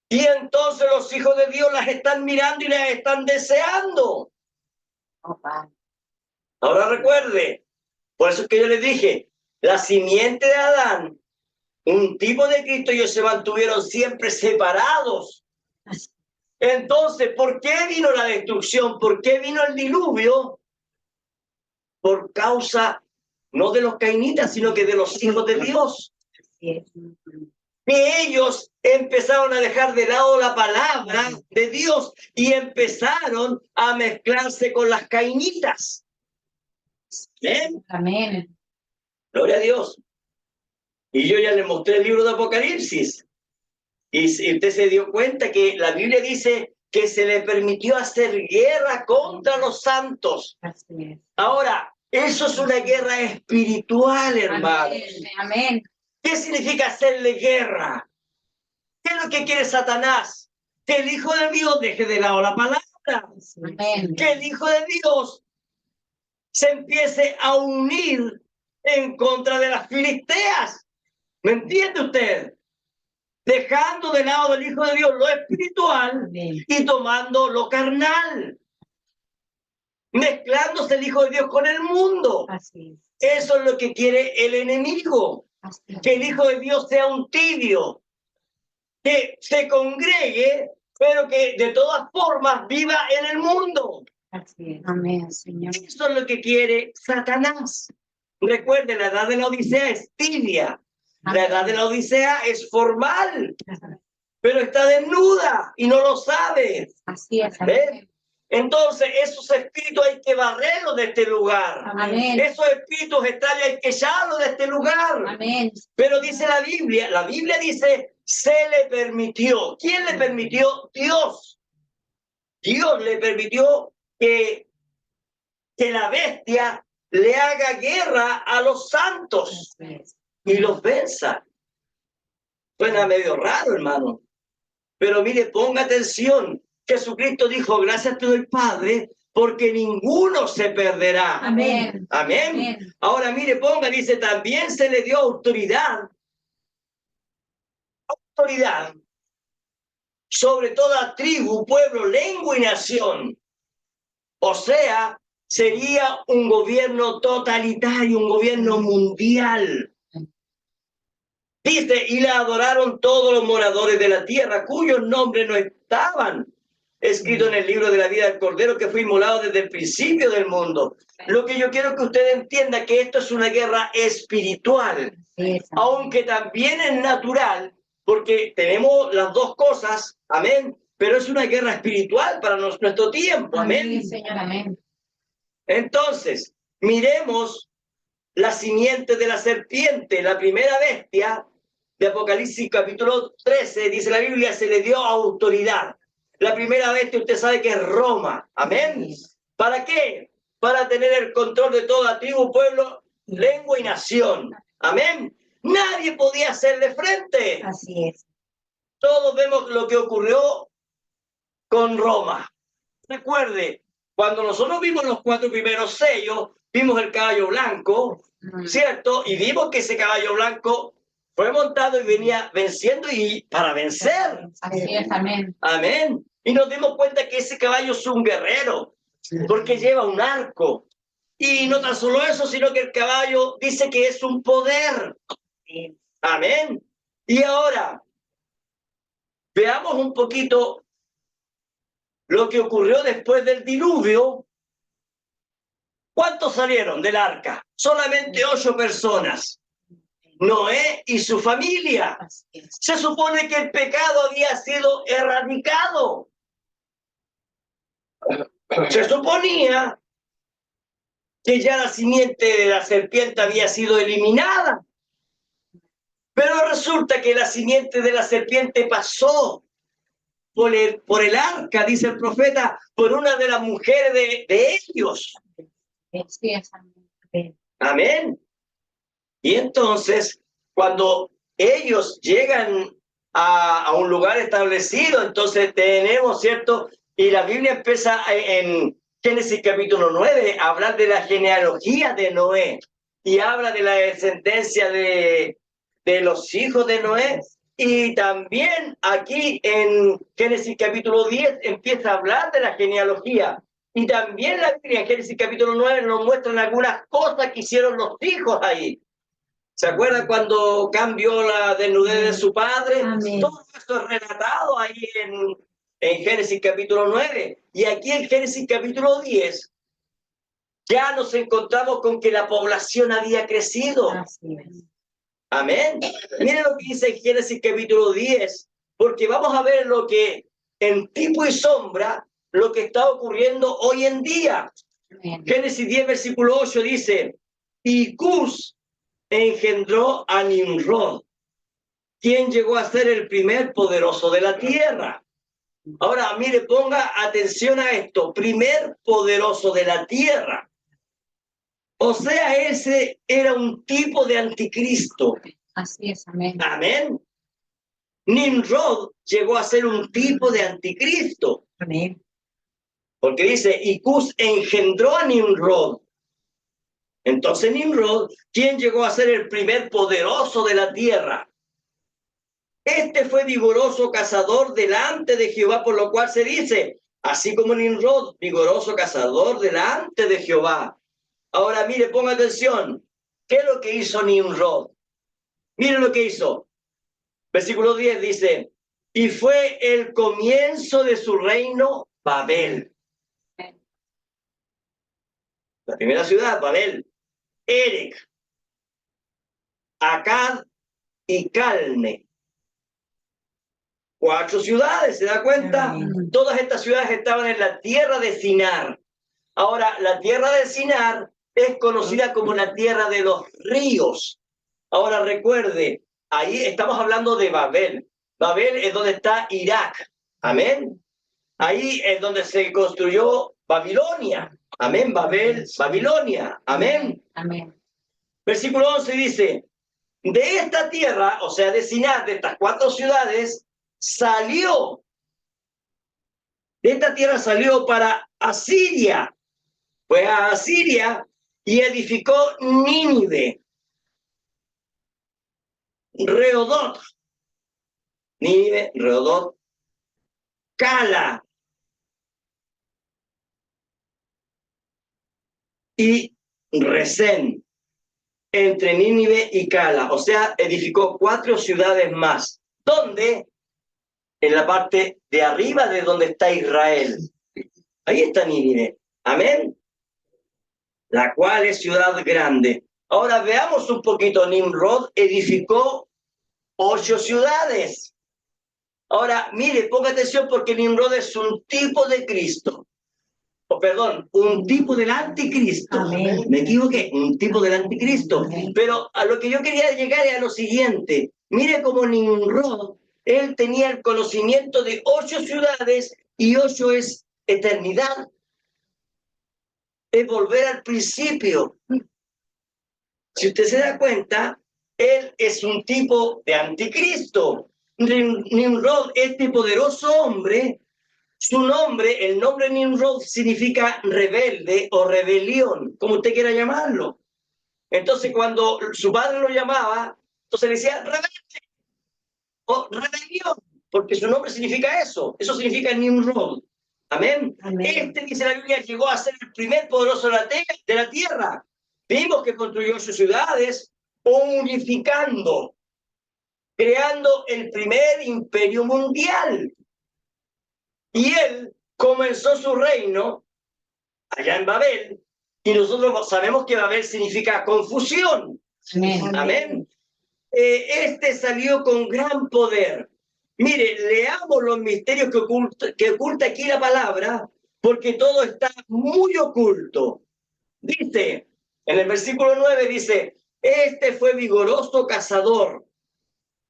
Y entonces los hijos de Dios las están mirando y las están deseando. Oh, Padre. Ahora recuerde, por eso es que yo les dije, la simiente de Adán, un tipo de Cristo, ellos se mantuvieron siempre separados. Así. Entonces, ¿por qué vino la destrucción? ¿Por qué vino el diluvio? Por causa no de los cainitas, sino que de los hijos de Dios. Así es. Que ellos empezaron a dejar de lado la palabra de Dios y empezaron a mezclarse con las cainitas. ¿Ven? Amén. Gloria a Dios. Y yo ya les mostré el libro de Apocalipsis. Y usted se dio cuenta que la Biblia dice que se le permitió hacer guerra contra los santos. Así es. Ahora, eso es una guerra espiritual, hermano. Amén. Amén. ¿Qué significa hacerle guerra? ¿Qué es lo que quiere Satanás? Que el Hijo de Dios deje de lado la palabra. Amén. Que el Hijo de Dios se empiece a unir en contra de las filisteas. ¿Me entiende usted? Dejando de lado del Hijo de Dios lo espiritual Amén. y tomando lo carnal. Mezclándose el Hijo de Dios con el mundo. Así es. Eso es lo que quiere el enemigo. Así es. Que el Hijo de Dios sea un tibio. Que se congregue, pero que de todas formas viva en el mundo. Así es. Amén, Señor. Eso es lo que quiere Satanás. Recuerde, la edad de la Odisea es tibia. La edad de la Odisea es formal, pero está desnuda y no lo sabe. Así es. ¿Ven? Entonces, esos espíritus hay que barrerlos de este lugar. Amén. Esos espíritus extraños hay que echarlos de este lugar. Amén. Pero dice la Biblia dice, se le permitió. ¿Quién le permitió? Dios. Dios le permitió que la bestia le haga guerra a los santos Así es. y los venza. Suena medio raro, hermano. Pero mire, ponga atención. Jesucristo dijo, gracias te doy, Padre, porque ninguno se perderá. Amén. Amén. Amén. Ahora mire, ponga, dice, también se le dio autoridad sobre toda tribu, pueblo, lengua y nación. O sea, sería un gobierno totalitario, un gobierno mundial. Dice, y la adoraron todos los moradores de la tierra, cuyos nombres no estaban escritos en el libro de la vida del Cordero, que fue inmolado desde el principio del mundo. Lo que yo quiero que usted entienda que esto es una guerra espiritual, Así es. aunque también es natural, porque tenemos las dos cosas, amén, pero es una guerra espiritual para nuestro tiempo, amén. Amén, Señor. Amén. Entonces, miremos la simiente de la serpiente, la primera bestia de Apocalipsis capítulo 13, dice la Biblia, se le dio autoridad. La primera bestia, usted sabe que es Roma, amén. ¿Para qué? Para tener el control de toda tribu, pueblo, lengua y nación, amén. Nadie podía hacerle frente. Así es. Todos vemos lo que ocurrió con Roma. Recuerde, cuando nosotros vimos los 4 primeros sellos, vimos el caballo blanco, ¿cierto? Y vimos que ese caballo blanco fue montado y venía venciendo y para vencer. Así es. Amén. Amén. Y nos dimos cuenta que ese caballo es un guerrero, porque lleva un arco. Y no tan solo eso, sino que el caballo dice que es un poder. Amén. Y ahora, veamos un poquito lo que ocurrió después del diluvio. ¿Cuántos salieron del arca? solamente 8 personas. Noé y su familia. Así es. Se supone que el pecado había sido erradicado. Se suponía que ya la simiente de la serpiente había sido eliminada. Pero resulta que la simiente de la serpiente pasó por el arca, dice el profeta, por una de las mujeres de ellos. Así es. Amén. Amén. Y entonces, cuando ellos llegan a un lugar establecido, entonces tenemos, ¿cierto? Y la Biblia empieza en Génesis capítulo 9 a hablar de la genealogía de Noé y habla de la descendencia de los hijos de Noé. Y también aquí en Génesis capítulo 10 empieza a hablar de la genealogía. Y también la Biblia en Génesis capítulo 9 nos muestran algunas cosas que hicieron los hijos ahí. ¿Se acuerdan cuando cambió la desnudez de su padre? Amén. Todo esto es relatado ahí en Génesis capítulo 9. Y aquí en Génesis capítulo 10 ya nos encontramos con que la población había crecido. Así es. Amén. Miren lo que dice en Génesis capítulo 10, porque vamos a ver lo que en tipo y sombra, lo que está ocurriendo hoy en día. Amén. Génesis 10, versículo 8 dice, y Cus engendró a Nimrod, quien llegó a ser el primer poderoso de la tierra. Ahora, mire, ponga atención a esto, primer poderoso de la tierra. O sea, ese era un tipo de anticristo. Así es. Amén. Amén. Nimrod llegó a ser un tipo de anticristo. Amén. Porque dice, y Cus engendró a Nimrod. Entonces Nimrod, ¿quién llegó a ser el primer poderoso de la tierra? Este fue vigoroso cazador delante de Jehová, por lo cual se dice, así como Nimrod, vigoroso cazador delante de Jehová. Ahora mire, ponga atención. ¿Qué es lo que hizo Nimrod? Mire lo que hizo. Versículo 10 dice, y fue el comienzo de su reino Babel. La primera ciudad, Babel. Erec, Akkad y Calne. 4 ciudades, ¿se da cuenta? Amén. Todas estas ciudades estaban en la tierra de Sinar. Ahora, la tierra de Sinar es conocida como la tierra de los ríos. Ahora recuerde, ahí estamos hablando de Babel. Babel es donde está Irak. Amén. Ahí es donde se construyó Babilonia. Amén. Babel, Babilonia. Amén. Amén. Versículo 11 dice, de esta tierra, o sea, de Sinar, de estas 4 ciudades, salió. De esta tierra salió para Asiria. Fue a Asiria y edificó Nínive, Rehodot, Nínive, Rehodot, Cala y Resén, entre Nínive y Cala. O sea, edificó 4 ciudades más. ¿Dónde? En la parte de arriba de donde está Israel. Ahí está Nínive. Amén. La cual es ciudad grande. Ahora veamos un poquito. Nimrod edificó 8 ciudades. Ahora, mire, ponga atención porque Nimrod es un tipo de Cristo. O perdón, un tipo del anticristo. Amén. Me equivoqué, un tipo del anticristo. Amén. Pero a lo que yo quería llegar es a lo siguiente. Mire cómo Nimrod, él tenía el conocimiento de 8 ciudades y 8 es eternidad. Es volver al principio. Si usted se da cuenta, él es un tipo de anticristo. Nimrod, este poderoso hombre, su nombre, el nombre Nimrod significa rebelde o rebelión, como usted quiera llamarlo. Entonces, cuando su padre lo llamaba, entonces le decía rebelde o rebelión, porque su nombre significa eso. Eso significa Nimrod. Amén. Amén. Este, dice la Biblia, llegó a ser el primer poderoso de la tierra. Vimos que construyó sus ciudades, unificando, creando el primer imperio mundial. Y él comenzó su reino allá en Babel, Y nosotros sabemos que Babel significa confusión. Amén. Amén. Este salió con gran poder. Mire, leamos los misterios que oculta aquí la palabra, porque todo está muy oculto. Dice, en el versículo 9 dice, este fue vigoroso cazador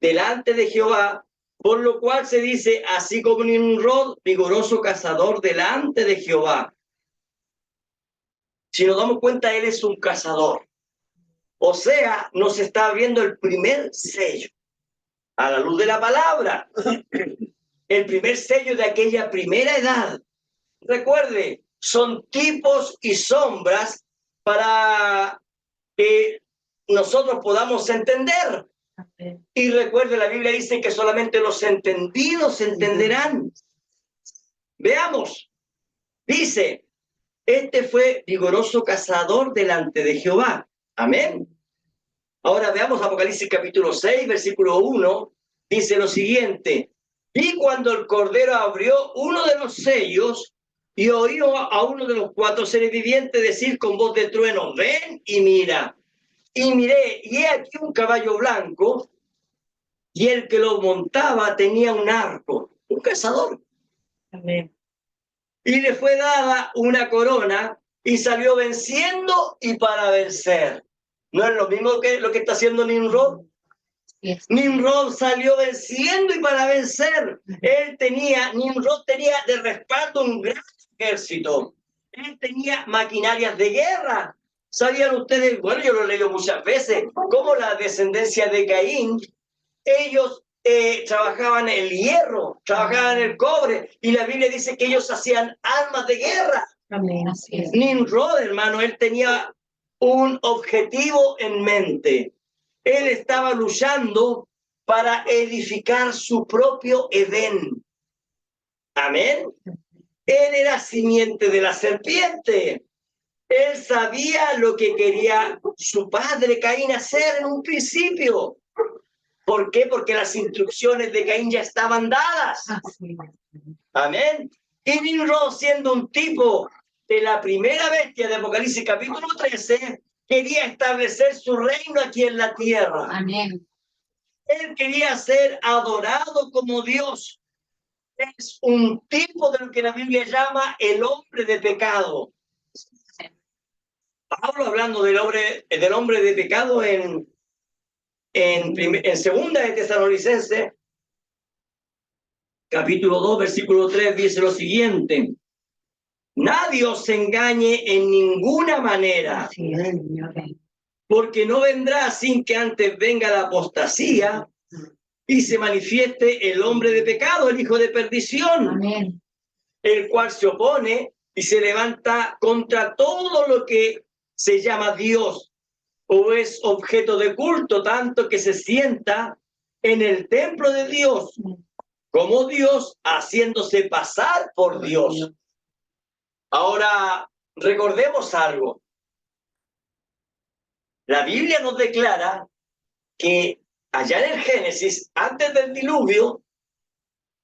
delante de Jehová, por lo cual se dice, así como Nimrod, vigoroso cazador delante de Jehová. Si nos damos cuenta, él es un cazador. O sea, nos está abriendo el primer sello a la luz de la palabra. El primer sello de aquella primera edad. Recuerde, son tipos y sombras para que nosotros podamos entender. Y recuerde, la Biblia dice que solamente los entendidos entenderán. Veamos. Dice, este fue vigoroso cazador delante de Jehová. Amén. Ahora veamos Apocalipsis capítulo 6, versículo 1. Dice lo siguiente. Y cuando el Cordero abrió uno de los sellos y oyó a uno de los 4 seres vivientes decir con voz de trueno, ven y mira. Y miré, y he aquí un caballo blanco, y el que lo montaba tenía un arco, un cazador. Amén. Y le fue dada una corona, y salió venciendo y para vencer. ¿No es lo mismo que lo que está haciendo Nimrod? Yes. Nimrod salió venciendo y para vencer. Nimrod tenía de respaldo un gran ejército. Él tenía maquinarias de guerra. ¿Sabían ustedes? Bueno, yo lo he leído muchas veces, cómo la descendencia de Caín, ellos trabajaban el hierro, trabajaban el cobre, y la Biblia dice que ellos hacían armas de guerra. Amén. Así es. Nimrod, hermano, él tenía un objetivo en mente. Él estaba luchando para edificar su propio Edén. Amén. Él era simiente de la serpiente. Él sabía lo que quería su padre Caín hacer en un principio. ¿Por qué? Porque las instrucciones de Caín ya estaban dadas. Así es. Amén. Y Nimrod, siendo un tipo de la primera bestia de Apocalipsis capítulo 13, quería establecer su reino aquí en la tierra. Amén. Él quería ser adorado como Dios. Es un tipo de lo que la Biblia llama el hombre de pecado. Pablo, hablando del hombre de pecado en segunda de Tesalonicenses, capítulo 2, versículo 3, dice lo siguiente. Nadie os engañe en ninguna manera, Así es, Señor. porque no vendrá sin que antes venga la apostasía y se manifieste el hombre de pecado, el hijo de perdición, Amén. el cual se opone y se levanta contra todo lo que se llama Dios o es objeto de culto, tanto que se sienta en el templo de Dios como Dios, haciéndose pasar por Dios. Ahora, recordemos algo. La Biblia nos declara que allá en el Génesis, antes del diluvio,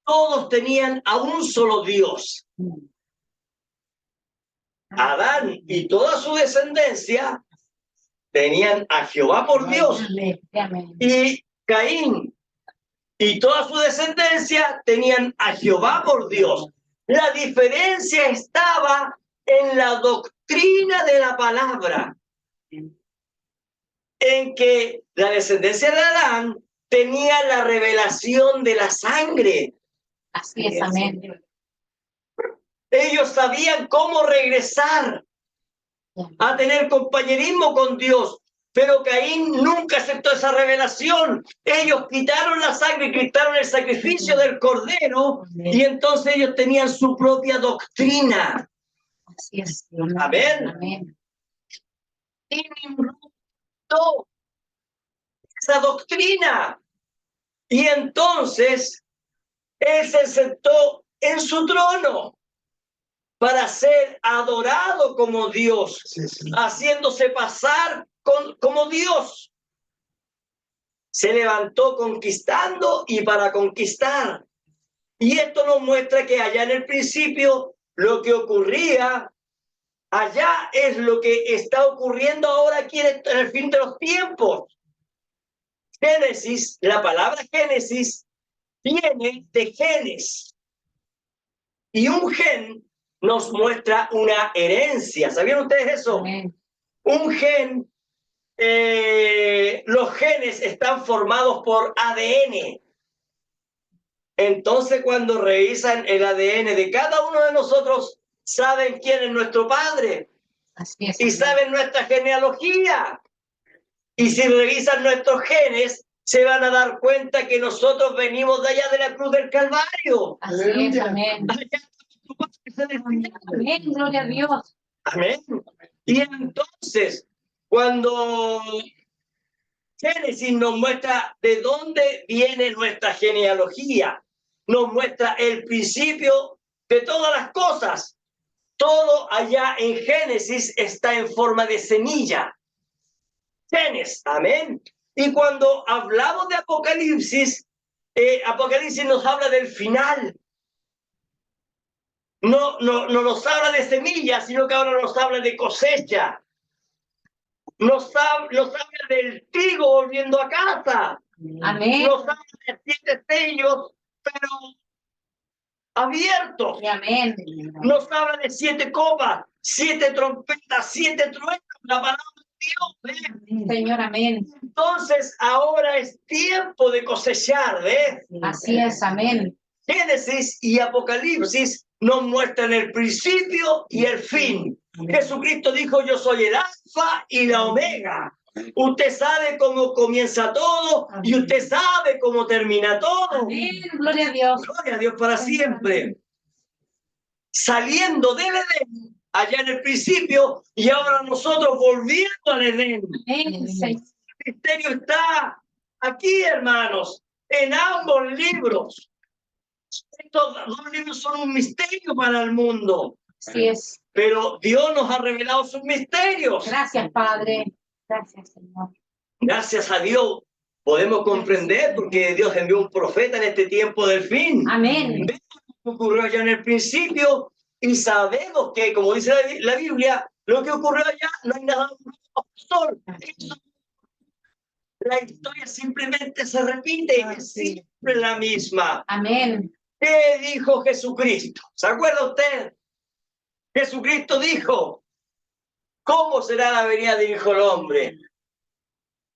todos tenían a un solo Dios. Adán y toda su descendencia tenían a Jehová por Dios. Amén. Y Caín y toda su descendencia tenían a Jehová por Dios. La diferencia estaba en la doctrina de la palabra, en que la descendencia de Adán tenía la revelación de la sangre. Así es, amén. Ellos sabían cómo regresar a tener compañerismo con Dios, pero Caín nunca aceptó esa revelación. Ellos quitaron la sangre, quitaron el sacrificio del cordero, y entonces ellos tenían su propia doctrina. Así es. Amén. Amén. Y Nimrod quitó esa doctrina, y entonces él se sentó en su trono para ser adorado como Dios, haciéndose pasar como Dios. Se levantó conquistando y para conquistar. Y esto nos muestra que allá en el principio lo que ocurría Allá es lo que está ocurriendo ahora aquí en el fin de los tiempos. Génesis, la palabra Génesis viene de genes. Y un gen nos muestra una herencia. ¿Sabían ustedes eso? Amén. Un gen, los genes están formados por ADN. Entonces, cuando revisan el ADN de cada uno de nosotros, saben quién es nuestro padre Así es. y saben nuestra genealogía. Y si revisan nuestros genes, se van a dar cuenta que nosotros venimos de allá de la cruz del Calvario. Así es, amén. Amén, gloria a Dios. Amén. Y entonces, cuando Génesis nos muestra de dónde viene nuestra genealogía, nos muestra el principio de todas las cosas. Todo allá en Génesis está en forma de semilla. Génesis, amén. Y cuando hablamos de Apocalipsis, Apocalipsis nos habla del final. No nos habla de semillas, sino que ahora nos habla de cosecha. Nos habla del trigo volviendo a casa. Amén. Nos habla de 7 sellos, pero abiertos. Amén. Nos habla de 7 copas, 7 trompetas, 7 truenos, la palabra de Dios. Señor, amén. Entonces ahora es tiempo de cosechar, ¿ves? Así es, amén. Génesis y Apocalipsis nos muestran el principio y el fin. Jesucristo dijo, yo soy el alfa y la omega. Usted sabe cómo comienza todo y usted sabe cómo termina todo. Amén, gloria a Dios. Gloria a Dios para siempre. Saliendo del Edén, allá en el principio, y ahora nosotros volviendo al Edén. Amén, Señor. El misterio está aquí, hermanos, en ambos libros. Estos 2 libros son un misterio para el mundo. Así es. Pero Dios nos ha revelado sus misterios. Gracias, Padre. Gracias, Señor. Gracias a Dios podemos comprender porque Dios envió un profeta en este tiempo del fin. Amén. Vemos lo que ocurrió allá en el principio y sabemos que, como dice la Biblia, lo que ocurrió allá no hay nada nuevo. La historia simplemente se repite, es siempre la misma. Amén. ¿Qué dijo Jesucristo? ¿Se acuerda usted? Jesucristo dijo, ¿cómo será la venida del Hijo del Hombre?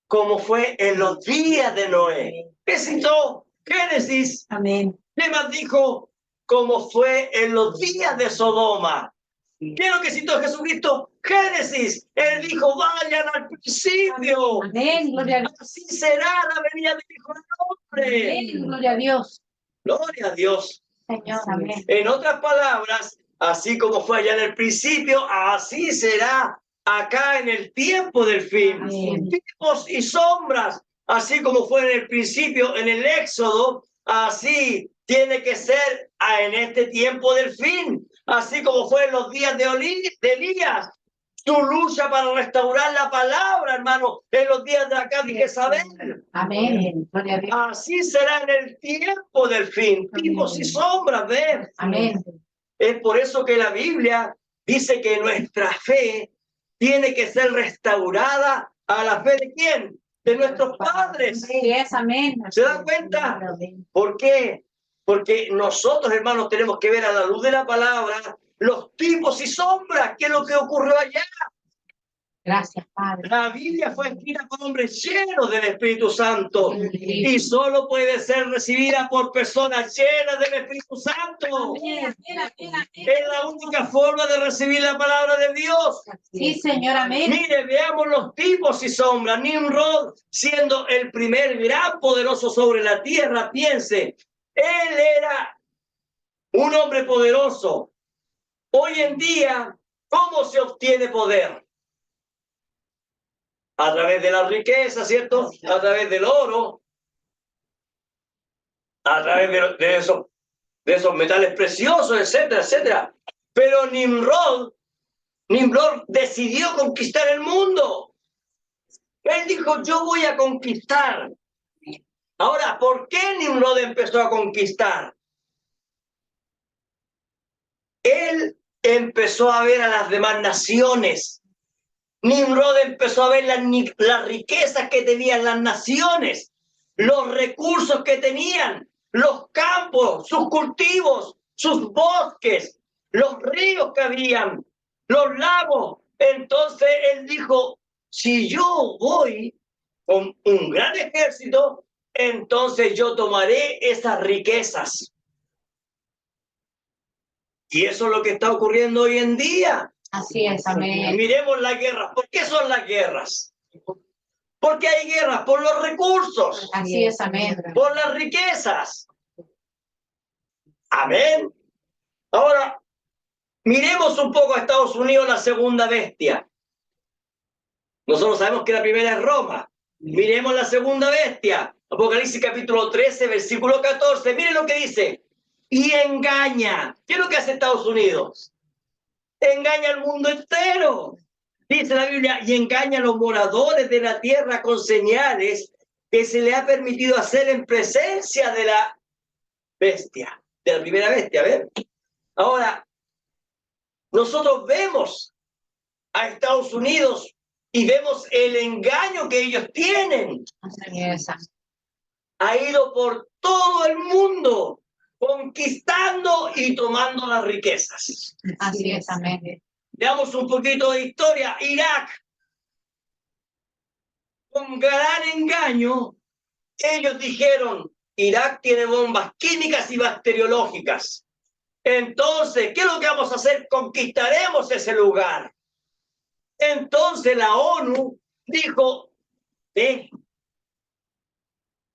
Como fue en los días de Noé. ¿Qué citó? Génesis. Amén. ¿Qué más dijo? Como fue en los días de Sodoma. ¿Qué es lo que citó Jesucristo? Génesis. Él dijo, vayan al principio. Amén, gloria a Dios. Así será la venida del Hijo del Hombre. Amén, gloria a Dios. Gloria a Dios. Señor, amén. En otras palabras, así como fue allá en el principio, así será acá en el tiempo del fin. Amén. Tipos y sombras, así como fue en el principio, en el Éxodo, así tiene que ser en este tiempo del fin. Así como fue en los días de Elías. Tu lucha para restaurar la palabra, hermano, en los días de acá de Jezabel. Amén. Gloria a Dios. Así será en el tiempo del fin. Tipos y sombras, ¿ves? Amén. Es por eso que la Biblia dice que nuestra fe tiene que ser restaurada a la fe de ¿quién? De nuestros padres. Sí, es amén. ¿Se dan cuenta? ¿Por qué? Porque nosotros, hermanos, tenemos que ver a la luz de la palabra los tipos y sombras, qué es lo que ocurrió allá. Gracias, Padre. La Biblia fue escrita por hombres llenos del Espíritu Santo y solo puede ser recibida por personas llenas del Espíritu Santo. Amén, amén, amén. Es la única forma de recibir la palabra de Dios. Sí, Señor, amén. Mire, veamos los tipos y sombras. Nimrod, siendo el primer gran poderoso sobre la tierra, piense, él era un hombre poderoso. Hoy en día, ¿cómo se obtiene poder? A través de la riqueza, ¿cierto? A través del oro, a través de esos metales preciosos, etcétera, etcétera. Pero Nimrod decidió conquistar el mundo. Él dijo, yo voy a conquistar. Ahora, ¿por qué Nimrod empezó a conquistar? Él empezó a ver a las demás naciones. Nimrod empezó a ver las riquezas que tenían las naciones, los recursos que tenían, los campos, sus cultivos, sus bosques, los ríos que habían, los lagos. Entonces él dijo, si yo voy con un gran ejército, entonces yo tomaré esas riquezas. Y eso es lo que está ocurriendo hoy en día. Así es, amén. Miremos las guerras. ¿Por qué son las guerras? Porque hay guerras por los recursos. Así es, amén. Por las riquezas. Amén. Ahora, miremos un poco a Estados Unidos, la segunda bestia. Nosotros sabemos que la primera es Roma. Miremos la segunda bestia. Apocalipsis capítulo 13, versículo 14. Miren lo que dice. Y engaña. ¿Qué es lo que hace Estados Unidos? Engaña al mundo entero. Dice la Biblia, y engaña a los moradores de la tierra con señales que se le ha permitido hacer en presencia de la bestia, de la primera bestia, ¿ven? Ahora, nosotros vemos a Estados Unidos y vemos el engaño que ellos tienen. Así es. Ha ido por todo el mundo conquistando y tomando las riquezas. Así es, amén. Veamos un poquito de historia. Irak, con gran engaño, ellos dijeron, Irak tiene bombas químicas y bacteriológicas. Entonces, ¿qué es lo que vamos a hacer? Conquistaremos ese lugar. Entonces la ONU dijo, ve.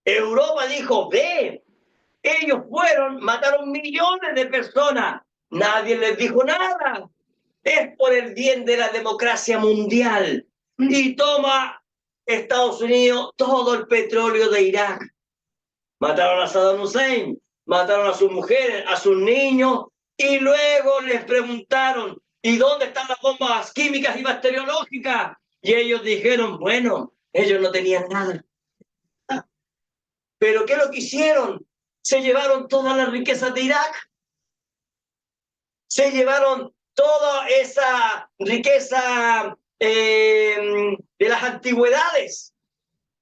Europa dijo, ve. Ellos fueron, mataron millones de personas. Nadie les dijo nada. Es por el bien de la democracia mundial. Y toma Estados Unidos todo el petróleo de Irak. Mataron a Saddam Hussein, mataron a sus mujeres, a sus niños, y luego les preguntaron, ¿y dónde están las bombas químicas y bacteriológicas? Y ellos dijeron, bueno, ellos no tenían nada. ¿Pero qué es lo que hicieron? Se llevaron todas las riquezas de Irak. Se llevaron toda esa riqueza de las antigüedades.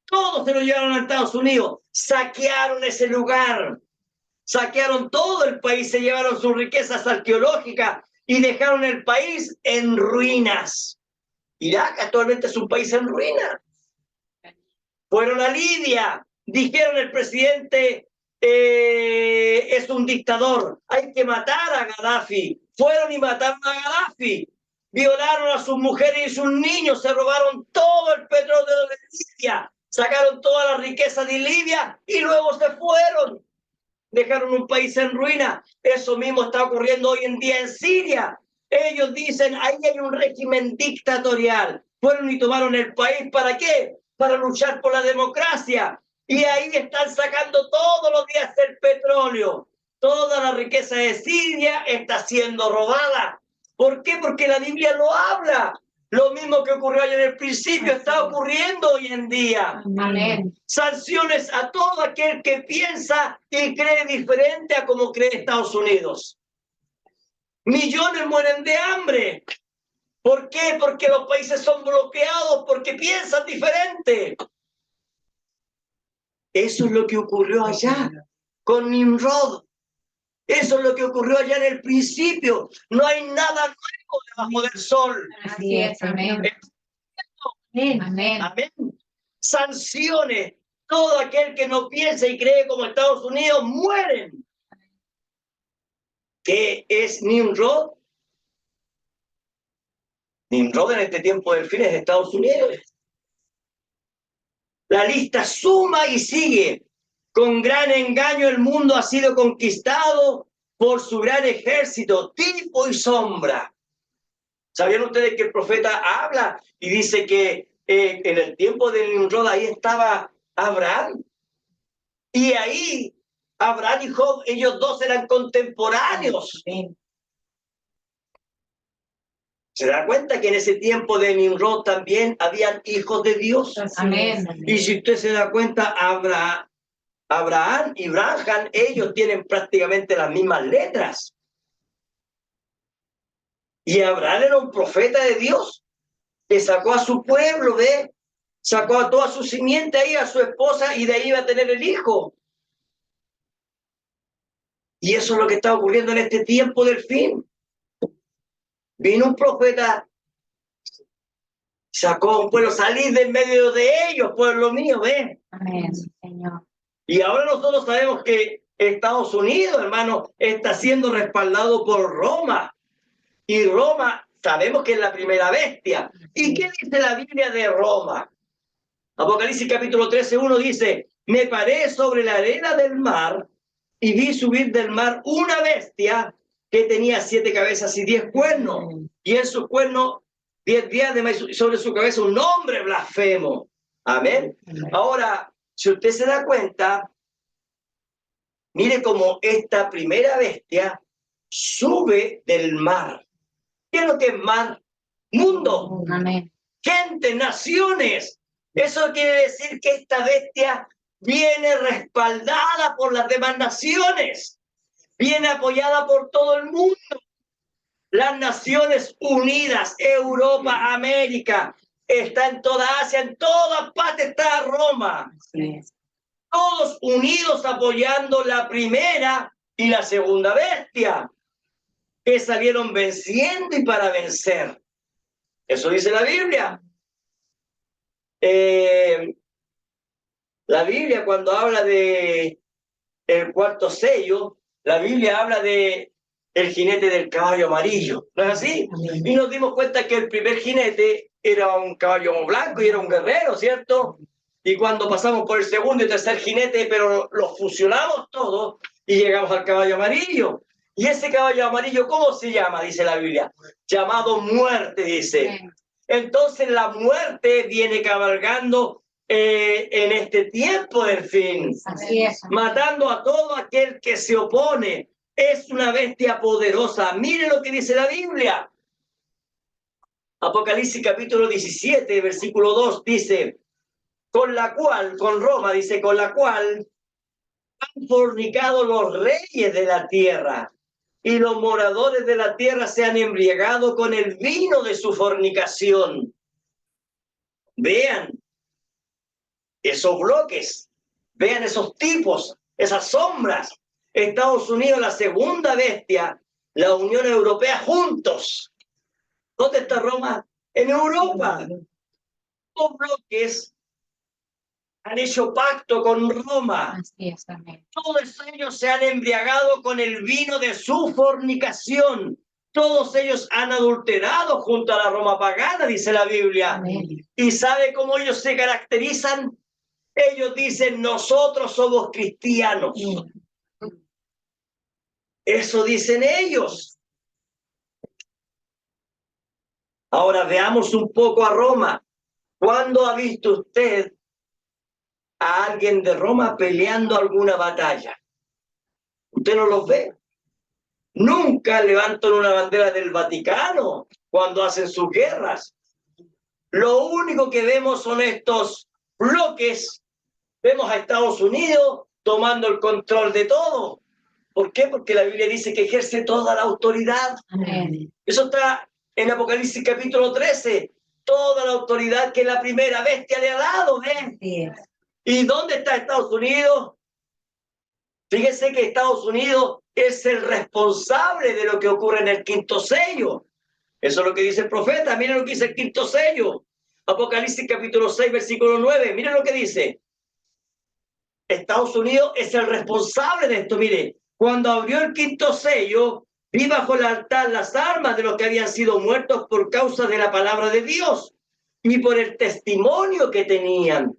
Todos se lo llevaron a Estados Unidos. Saquearon ese lugar. Saquearon todo el país. Se llevaron sus riquezas arqueológicas y dejaron el país en ruinas. Irak actualmente es un país en ruinas. Fueron a Libia. Dijeron el presidente es un dictador. Hay que matar a Gaddafi. Fueron y mataron a Gaddafi. Violaron a sus mujeres y sus niños. Se robaron todo el petróleo de Libia. Sacaron toda la riqueza de Libia y luego se fueron. Dejaron un país en ruina. Eso mismo está ocurriendo hoy en día en Siria. Ellos dicen, ahí hay un régimen dictatorial. Fueron y tomaron el país, ¿para qué? Para luchar por la democracia. Y ahí están sacando todos los días el petróleo. Toda la riqueza de Siria está siendo robada. ¿Por qué? Porque la Biblia lo habla. Lo mismo que ocurrió ayer en el principio está ocurriendo hoy en día. Amén. Sanciones a todo aquel que piensa y cree diferente a como cree Estados Unidos. Millones mueren de hambre. ¿Por qué? Porque los países son bloqueados, porque piensan diferente. Eso es lo que ocurrió allá con Nimrod. Eso es lo que ocurrió allá en el principio. No hay nada nuevo debajo del sol. Así es, amén. Amén. Amén. Sanciones. Todo aquel que no piensa y cree como Estados Unidos mueren. ¿Qué es Nimrod? Nimrod en este tiempo del fin es de Estados Unidos. La lista suma y sigue. Con gran engaño el mundo ha sido conquistado por su gran ejército, tipo y sombra. ¿Sabían ustedes que el profeta habla y dice que en el tiempo de Nimrod ahí estaba Abraham? Y ahí Abraham y Job, ellos dos eran contemporáneos. ¿Se da cuenta que en ese tiempo de Nimrod también habían hijos de Dios? Amén. Y si usted se da cuenta, Abraham y Branham, ellos tienen prácticamente las mismas letras. Y Abraham era un profeta de Dios, que sacó a su pueblo, ¿ve? Sacó a toda su simiente ahí, a su esposa, y de ahí iba a tener el hijo. Y eso es lo que está ocurriendo en este tiempo del fin. Vino un profeta, sacó a un pueblo, salir de en medio de ellos, pueblo mío, ¿ve? Amén, Señor. Y ahora nosotros sabemos que Estados Unidos, hermano, está siendo respaldado por Roma. Y Roma, sabemos que es la primera bestia. ¿Y qué dice la Biblia de Roma? Apocalipsis capítulo 13:1 dice, me paré sobre la arena del mar y vi subir del mar una bestia que tenía 7 cabezas y 10 cuernos. Y en sus cuernos 10 diademas y sobre su cabeza un nombre blasfemo. Amén. Ahora, si usted se da cuenta, mire cómo esta primera bestia sube del mar. ¿Qué es lo que es mar? Mundo. Amén. Gente, naciones. Eso quiere decir que esta bestia viene respaldada por las demás naciones. Viene apoyada por todo el mundo. Las Naciones Unidas, Europa, América, está en toda Asia, en todas partes está Roma. Así es. Todos unidos apoyando la primera y la segunda bestia, que salieron venciendo y para vencer. Eso dice la Biblia. La Biblia, cuando habla de el cuarto sello, la Biblia habla de el jinete del caballo amarillo, ¿no es así? Amén. Y nos dimos cuenta que el primer jinete era un caballo blanco y era un guerrero, ¿cierto? Y cuando pasamos por el segundo y tercer jinete, pero los fusionamos todos y llegamos al caballo amarillo. Y ese caballo amarillo, ¿cómo se llama? Dice la Biblia. Llamado muerte, dice. Amén. Entonces la muerte viene cabalgando en este tiempo del fin, Así es. matando a todo aquel que se opone. Es una bestia poderosa. Mire lo que dice la Biblia. Apocalipsis capítulo 17, versículo 2 dice, con Roma dice, con la cual han fornicado los reyes de la tierra, y los moradores de la tierra se han embriagado con el vino de su fornicación. Vean esos bloques, vean esos tipos, esas sombras. Estados Unidos, la segunda bestia, la Unión Europea juntos. ¿Dónde está Roma? En Europa. Los bloques han hecho pacto con Roma. Así es, amén. Todos ellos se han embriagado con el vino de su fornicación. Todos ellos han adulterado junto a la Roma pagana, dice la Biblia. Amén. ¿Y sabe cómo ellos se caracterizan? Ellos dicen, nosotros somos cristianos. Eso dicen ellos. Ahora veamos un poco a Roma. ¿Cuándo ha visto usted a alguien de Roma peleando alguna batalla? Usted no los ve. Nunca levantan una bandera del Vaticano cuando hacen sus guerras. Lo único que vemos son estos bloques. Vemos a Estados Unidos tomando el control de todo. ¿Por qué? Porque la Biblia dice que ejerce toda la autoridad. Amén. Eso está en Apocalipsis capítulo 13. Toda la autoridad que la primera bestia le ha dado. ¿Ven? Así es. ¿Y dónde está Estados Unidos? Fíjese que Estados Unidos es el responsable de lo que ocurre en el quinto sello. Eso es lo que dice el profeta. Miren lo que dice el quinto sello. Apocalipsis capítulo 6, versículo 9. Miren lo que dice. Estados Unidos es el responsable de esto. Mire, cuando abrió el quinto sello, vi bajo el altar las armas de los que habían sido muertos por causa de la palabra de Dios y por el testimonio que tenían.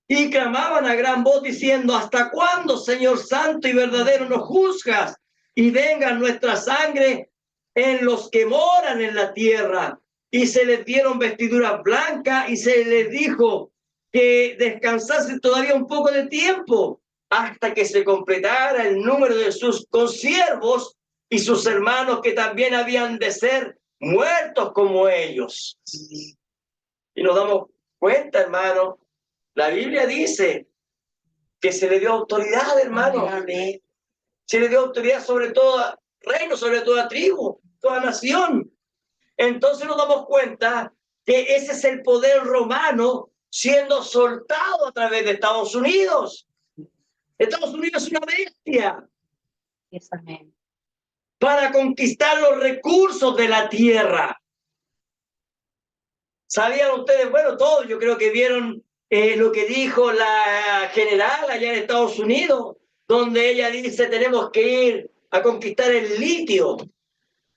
Y clamaban a gran voz diciendo, ¿hasta cuándo, Señor santo y verdadero, nos juzgas? Y venga nuestra sangre en los que moran en la tierra. Y se les dieron vestiduras blancas y se les dijo que descansasen todavía un poco de tiempo hasta que se completara el número de sus consiervos y sus hermanos que también habían de ser muertos como ellos. Y nos damos cuenta, hermano, la Biblia dice que se le dio autoridad, hermano. Amén. Se le dio autoridad sobre todo reino, sobre toda tribu. toda nación. Entonces nos damos cuenta que ese es el poder romano siendo soltado a través de Estados Unidos. Estados Unidos es una bestia Yes, amén. para conquistar los recursos de la tierra. ¿Sabían ustedes? Bueno, todos yo creo que vieron lo que dijo la general allá en Estados Unidos, donde ella dice tenemos que ir a conquistar el litio.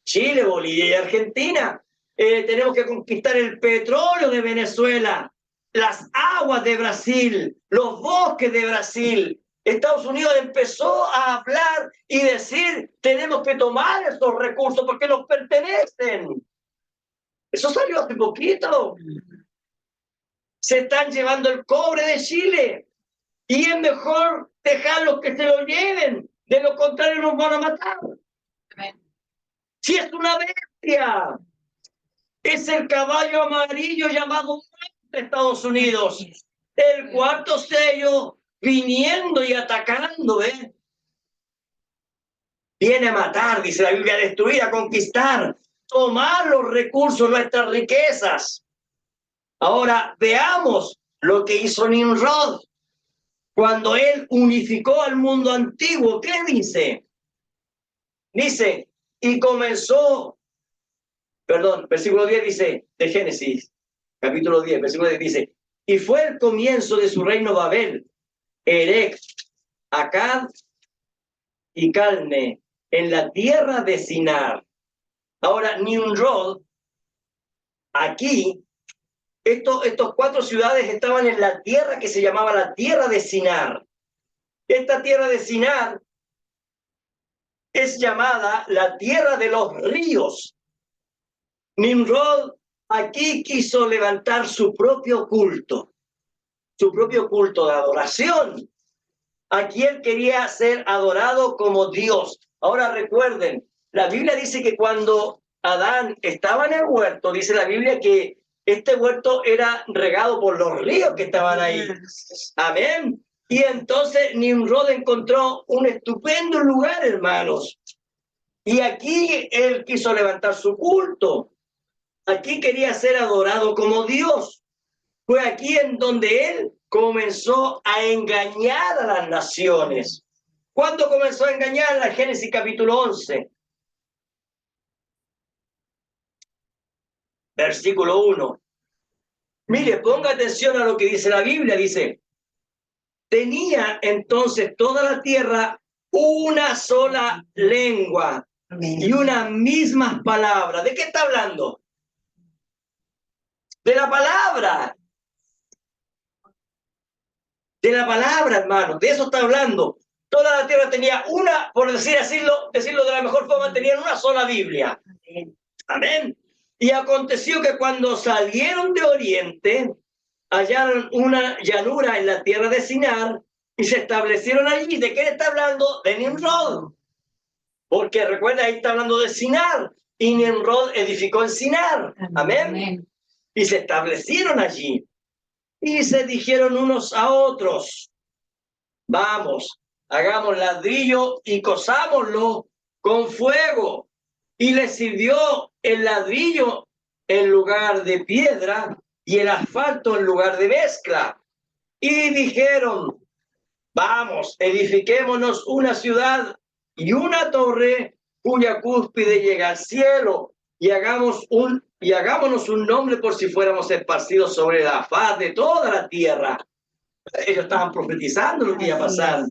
Chile, Bolivia y Argentina. Tenemos que conquistar el petróleo de Venezuela, las aguas de Brasil, los bosques de Brasil. Estados Unidos empezó a hablar y decir, tenemos que tomar estos recursos porque nos pertenecen. Eso salió hace poquito. Se están llevando el cobre de Chile y es mejor dejarlos que se lo lleven. De lo contrario nos van a matar. Amén. Si es una bestia, es el caballo amarillo llamado de Estados Unidos, el cuarto sello viniendo y atacando, ¿eh? Viene a matar, dice la Biblia, a destruir, a conquistar, tomar los recursos, nuestras riquezas. Ahora veamos lo que hizo Nimrod cuando él unificó al mundo antiguo. ¿Qué dice? Dice, y comenzó, versículo 10 dice, de Génesis, capítulo 10, versículo 10 dice, y fue el comienzo de su reino Babel, Erech, Akkad y Calne, en la tierra de Sinar. Ahora, Nimrod, aquí, estos 4 ciudades estaban en la tierra que se llamaba la tierra de Sinar. Esta tierra de Sinar es llamada la tierra de los ríos. Nimrod aquí quiso levantar su propio culto de adoración. Aquí él quería ser adorado como Dios. Ahora recuerden, la Biblia dice que cuando Adán estaba en el huerto, dice la Biblia que este huerto era regado por los ríos que estaban ahí. Amén. Y entonces Nimrod encontró un estupendo lugar, hermanos. Y aquí él quiso levantar su culto. Aquí quería ser adorado como Dios. Fue aquí en donde él comenzó a engañar a las naciones. ¿Cuándo comenzó a engañar? En Génesis capítulo 11. Versículo 1. Mire, ponga atención a lo que dice la Biblia. Dice, tenía entonces toda la tierra una sola lengua y unas mismas palabras. ¿De qué está hablando? De la palabra. De la palabra, hermano. De eso está hablando. Toda la tierra tenía una, por decirlo de la mejor forma, tenían una sola Biblia. Amén. Y aconteció que cuando salieron de Oriente, hallaron una llanura en la tierra de Sinar y se establecieron allí. ¿De qué está hablando? De Nimrod. Porque recuerda, ahí está hablando de Sinar. Y Nimrod edificó en Sinar. Amén. Y se establecieron allí. Y se dijeron unos a otros, vamos, hagamos ladrillo y cosámoslo con fuego. Y les sirvió el ladrillo en lugar de piedra y el asfalto en lugar de mezcla. Y dijeron, vamos, edifiquémonos una ciudad y una torre cuya cúspide llega al cielo y hagámonos un nombre por si fuéramos esparcidos sobre la faz de toda la tierra. Ellos estaban profetizando lo que iba a pasar.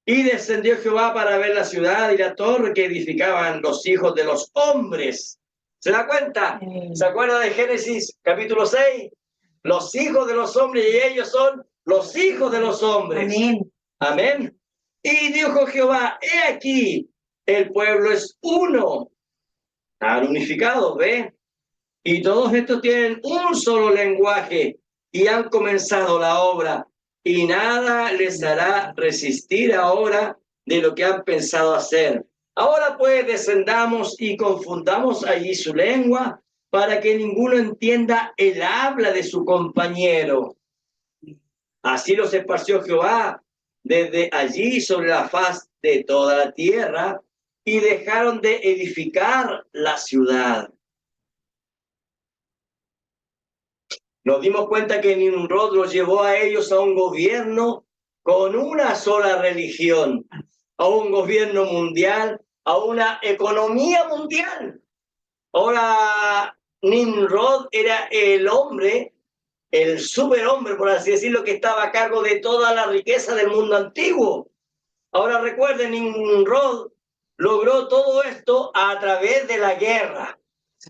Y descendió Jehová para ver la ciudad y la torre que edificaban los hijos de los hombres. ¿Se da cuenta? ¿Se acuerda de Génesis capítulo 6? Los hijos de los hombres y ellos son los hijos de los hombres. Amén. Amén. Y dijo Jehová, he aquí, el pueblo es uno. Están unificados, ¿ve? Y todos estos tienen un solo lenguaje y han comenzado la obra. Y nada les hará resistir ahora de lo que han pensado hacer. Ahora pues descendamos y confundamos allí su lengua para que ninguno entienda el habla de su compañero. Así los esparció Jehová desde allí sobre la faz de toda la tierra y dejaron de edificar la ciudad. Nos dimos cuenta que Nimrod los llevó a ellos a un gobierno con una sola religión, a un gobierno mundial, a una economía mundial. Ahora, Nimrod era el hombre, el superhombre, por así decirlo, que estaba a cargo de toda la riqueza del mundo antiguo. Ahora recuerden, Nimrod logró todo esto a través de la guerra.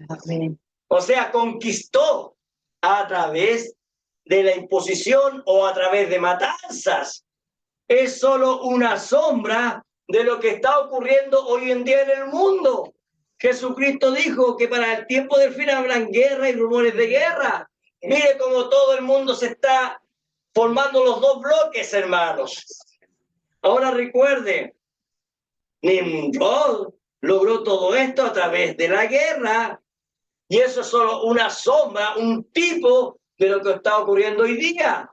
Amén. O sea, conquistó a través de la imposición o a través de matanzas. Es solo una sombra de lo que está ocurriendo hoy en día en el mundo. Jesucristo dijo que para el tiempo del fin habrán guerra y rumores de guerra. Mire cómo todo el mundo se está formando los dos bloques, hermanos. Ahora recuerde, Nimrod logró todo esto a través de la guerra. Y eso es solo una sombra, un tipo de lo que está ocurriendo hoy día.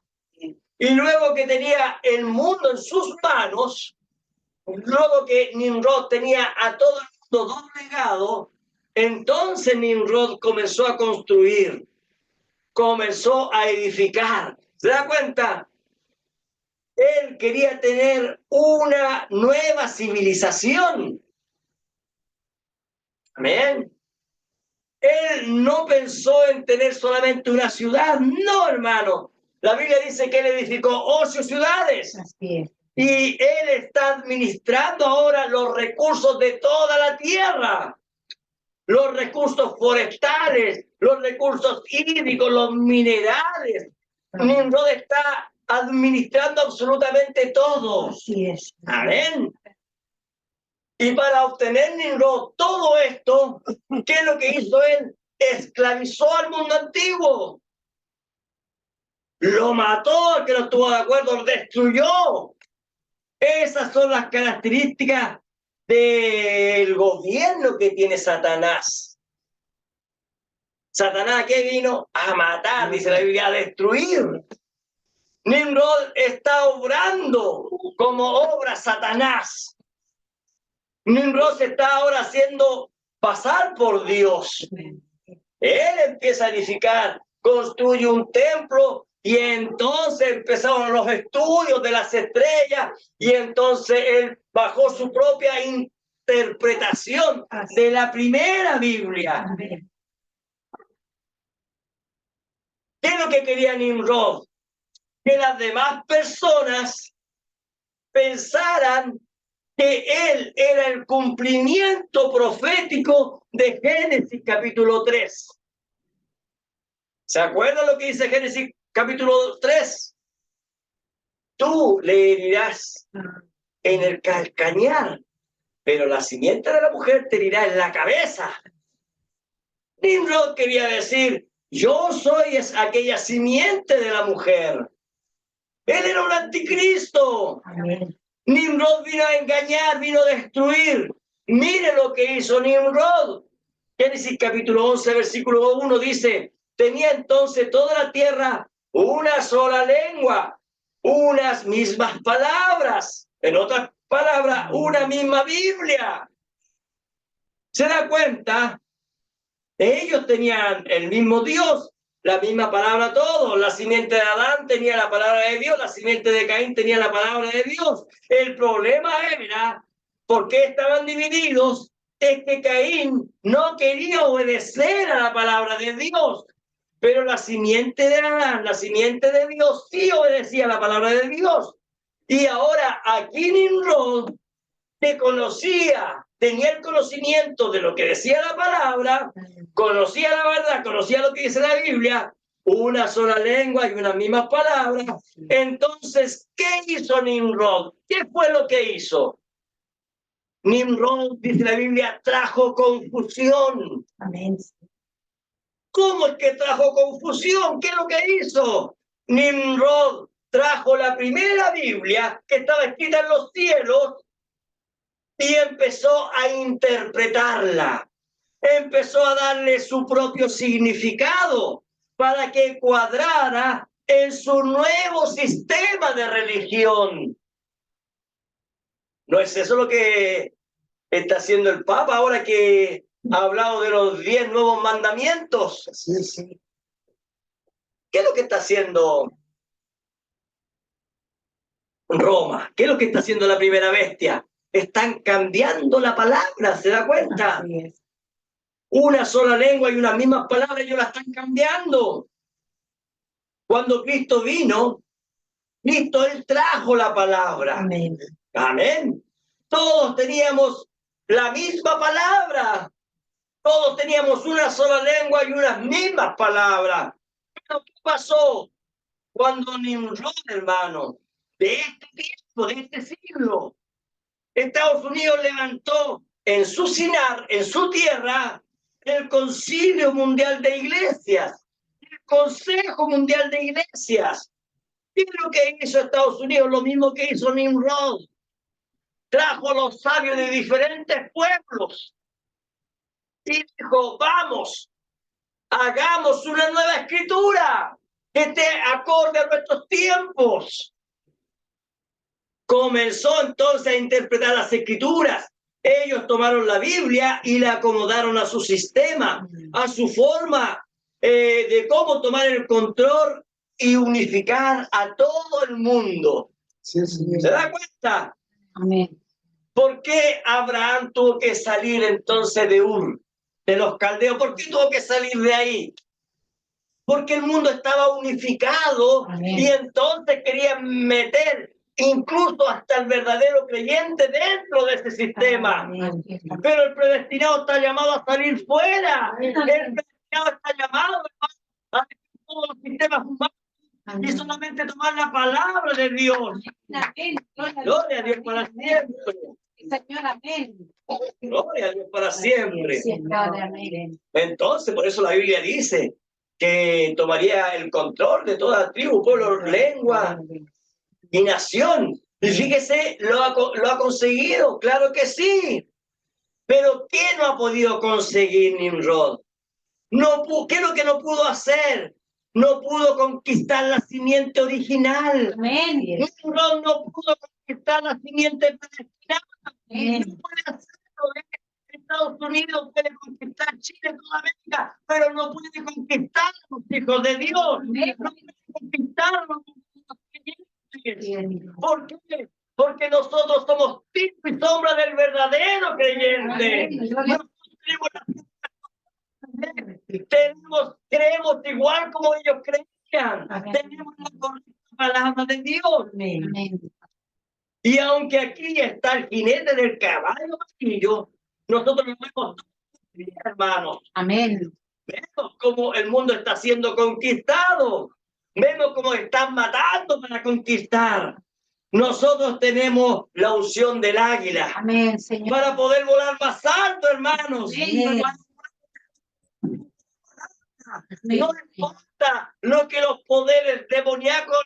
Y luego que tenía el mundo en sus manos, luego que Nimrod tenía a todo el mundo doblegado, entonces Nimrod comenzó a construir, comenzó a edificar. ¿Se da cuenta? Él quería tener una nueva civilización. Amén. Él no pensó en tener solamente una ciudad. No, hermano. La Biblia dice que él edificó 8 ciudades. Así es. Y él está administrando ahora los recursos de toda la tierra. Los recursos forestales, los recursos hídricos, los minerales. Nimrod está administrando absolutamente todo. Así es. Amén. Y para obtener Nimrod todo esto, ¿qué es lo que hizo él? Esclavizó al mundo antiguo. Lo mató al que no estuvo de acuerdo, lo destruyó. Esas son las características del gobierno que tiene Satanás. Satanás, ¿qué vino? A matar, dice la Biblia, a destruir. Nimrod está obrando como obra Satanás. Nimrod se está ahora haciendo pasar por Dios. Él empieza a edificar, construye un templo y entonces empezaron los estudios de las estrellas y entonces él bajó su propia interpretación de la primera Biblia. ¿Qué es lo que quería Nimrod? Que las demás personas pensaran que él era el cumplimiento profético de Génesis capítulo 3. ¿Se acuerdan lo que dice Génesis capítulo 3? Tú le herirás en el calcañar, pero la simiente de la mujer te herirá en la cabeza. Nimrod quería decir, yo soy aquella simiente de la mujer. Él era un anticristo. Amén. Nimrod vino a engañar, vino a destruir. Mire lo que hizo Nimrod. Génesis capítulo 11, versículo 1 dice, tenía entonces toda la tierra una sola lengua, unas mismas palabras. En otras palabras, una misma Biblia. ¿Se da cuenta? Ellos tenían el mismo Dios, la misma palabra todos. La simiente de Adán tenía la palabra de Dios, la simiente de Caín tenía la palabra de Dios. El problema era, ¿por qué estaban divididos? Es que Caín no quería obedecer a la palabra de Dios. Pero la simiente de Adán, la simiente de Dios, sí obedecía a la palabra de Dios. Y ahora aquí Nimrod, que conocía, tenía el conocimiento de lo que decía la palabra, conocía la verdad, conocía lo que dice la Biblia, una sola lengua y unas mismas palabras. Entonces, ¿qué hizo Nimrod? ¿Qué fue lo que hizo? Nimrod, dice la Biblia, trajo confusión. Amén. ¿Cómo es que trajo confusión? ¿Qué es lo que hizo? Nimrod trajo la primera Biblia que estaba escrita en los cielos y empezó a interpretarla. Empezó a darle su propio significado para que cuadrara en su nuevo sistema de religión. ¿No es eso lo que está haciendo el Papa ahora que ha hablado de los 10 nuevos mandamientos? Sí. ¿Qué es lo que está haciendo Roma? ¿Qué es lo que está haciendo la primera bestia? Están cambiando la palabra, ¿se da cuenta? Así es. Una sola lengua y unas mismas palabras, ellos la están cambiando. Cuando Cristo vino, Cristo, Él trajo la palabra. Amén. Amén. Todos teníamos la misma palabra. Todos teníamos una sola lengua y unas mismas palabras. Pero ¿qué pasó cuando Nimrod, hermano, de este tiempo, de este siglo, Estados Unidos levantó en su Sinar, en su tierra, el Concilio Mundial de Iglesias, el Consejo Mundial de Iglesias? ¿Qué es lo que hizo Estados Unidos? Lo mismo que hizo Nimrod. Trajo a los sabios de diferentes pueblos y dijo, vamos, hagamos una nueva escritura que esté acorde a nuestros tiempos. Comenzó entonces a interpretar las escrituras. Ellos tomaron la Biblia y la acomodaron a su sistema, a su forma de cómo tomar el control y unificar a todo el mundo. Sí, señor. ¿Se da cuenta? Amén. ¿Por qué Abraham tuvo que salir entonces de Ur, de los caldeos? ¿Por qué tuvo que salir de ahí? Porque el mundo estaba unificado. Amén. Y entonces querían meter incluso hasta el verdadero creyente dentro de ese sistema. Amén. Pero el predestinado está llamado a salir fuera. El predestinado está llamado a dejar todos los sistemas humanos y solamente tomar la palabra de Dios. Amén. Gloria a Dios para siempre. Señor, amén. Gloria a Dios para siempre. Padre, amén. Entonces, por eso la Biblia dice que tomaría el control de toda tribu, pueblo, lengua y nación. Y fíjese, lo ha conseguido, claro que sí. Pero ¿qué no ha podido conseguir Nimrod? ¿Qué es lo que no pudo hacer? No pudo conquistar la simiente original. Amén. Nimrod no pudo conquistar la simiente predestinada. No puede hacerlo. Estados Unidos puede conquistar Chile, toda América, pero no puede conquistar a los hijos de Dios. No puede conquistar a los creyentes. ¿Por qué? Porque nosotros somos tipo y sombra del verdadero creyente. Nosotros creemos igual como ellos creían. Tenemos la correcta palabra de Dios. Amén. Y aunque aquí está el jinete del caballo amarillo, nosotros lo vemos, hermanos. Amén. Vemos cómo el mundo está siendo conquistado. Vemos cómo están matando para conquistar. Nosotros tenemos la unción del águila. Amén, Señor. Para poder volar más alto, hermanos. Amén. No importa lo que los poderes demoníacos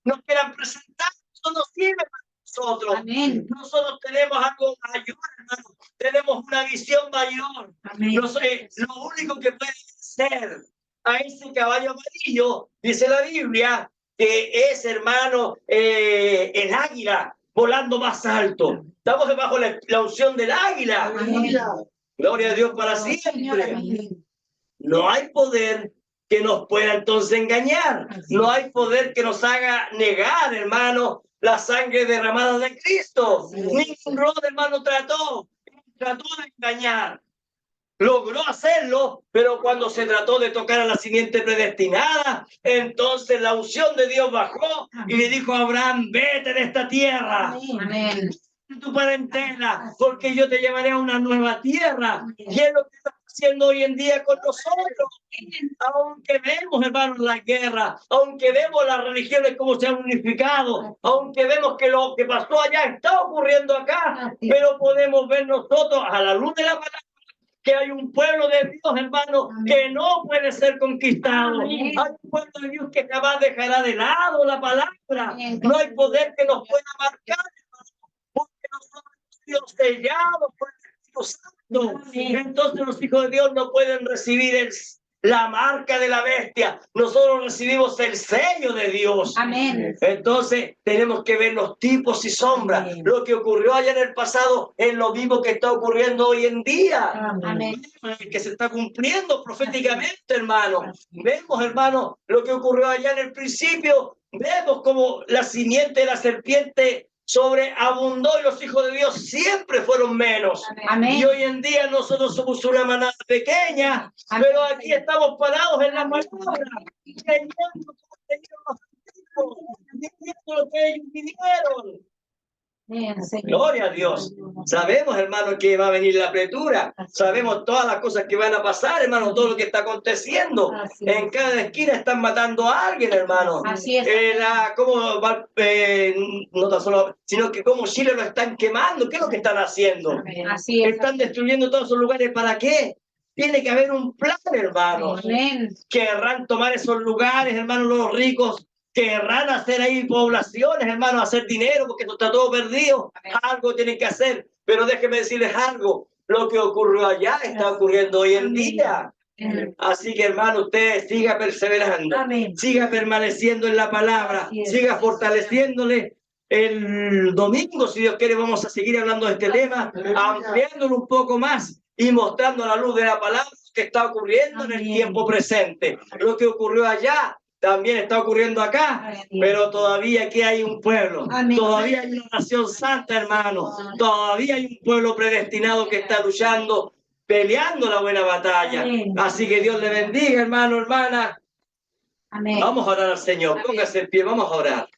nos quieran presentar. Eso no sirve para nosotros. Amén. Nosotros tenemos algo mayor, hermano. Tenemos una visión mayor. Amén. Lo único que puede ser a ese caballo amarillo, dice la Biblia, que es, hermano, el águila volando más alto. Estamos debajo de la unción del águila. Amén. Gloria a Dios para Señor, siempre. amén. No hay poder que nos pueda entonces engañar. No hay poder que nos haga negar, hermano, la sangre derramada de Cristo. Ningún rod, hermano, trató de engañar. Logró hacerlo, pero cuando se trató de tocar a la simiente predestinada, entonces la unción de Dios bajó y le dijo a Abraham, vete de esta tierra. Amén. Tu parentela, porque yo te llevaré a una nueva tierra. Y es lo que está haciendo hoy en día con nosotros. Aunque vemos, hermanos, la guerra, aunque vemos las religiones como se han unificado, aunque vemos que lo que pasó allá está ocurriendo acá, pero podemos ver nosotros a la luz de la palabra que hay un pueblo de Dios, hermano, que no puede ser conquistado. Amén. Hay un pueblo de Dios que jamás dejará de lado la palabra. No hay poder que nos pueda marcar, porque nosotros hemos sido sellados por el Espíritu Santo. Entonces los hijos de Dios no pueden recibir la marca de la bestia. Nosotros recibimos el sello de Dios. Amén. Entonces tenemos que ver los tipos y sombras. Amén. Lo que ocurrió allá en el pasado es lo mismo que está ocurriendo hoy en día. Amén. Que se está cumpliendo proféticamente, hermano. Vemos, hermano, lo que ocurrió allá en el principio. Vemos como la simiente de la serpiente sobreabundó y los hijos de Dios siempre fueron menos. Amén. Y hoy en día nosotros somos una manada pequeña, Amén. pero aquí estamos parados en la palabra, creyendo como tenían los antiguos, diciendo lo que ellos pidieron. Amén, Señor. Gloria a Dios. Sabemos, hermano, que va a venir la apretura. Sabemos todas las cosas que van a pasar, hermano, todo lo que está aconteciendo. Así es. En cada esquina están matando a alguien, hermano. Así es. No tan solo, sino que como Chile lo están quemando. ¿Qué es lo que están haciendo? Así es. Están destruyendo todos esos lugares. ¿Para qué? Tiene que haber un plan, hermanos. Amén. Querrán tomar esos lugares, hermanos, los ricos. Querrán hacer ahí poblaciones, hermanos, hacer dinero, porque esto está todo perdido. Amén. Algo tienen que hacer. Pero déjenme decirles algo. Lo que ocurrió allá está ocurriendo hoy en día. Amén. Así que, hermano, usted siga perseverando. Amén. Siga permaneciendo en la palabra. Así es. Siga fortaleciéndole. El domingo, si Dios quiere, vamos a seguir hablando de este tema, ampliándolo un poco más y mostrando la luz de la palabra que está ocurriendo en el Amén. tiempo presente. Lo que ocurrió allá también está ocurriendo acá, Amén. pero todavía aquí hay un pueblo. Amén. Todavía hay una nación santa, hermano. Todavía hay un pueblo predestinado que está luchando, peleando la buena batalla. Amén. Así que Dios le bendiga, hermano, hermana. Amén. Vamos a orar al Señor. Amén. Póngase en pie, vamos a orar.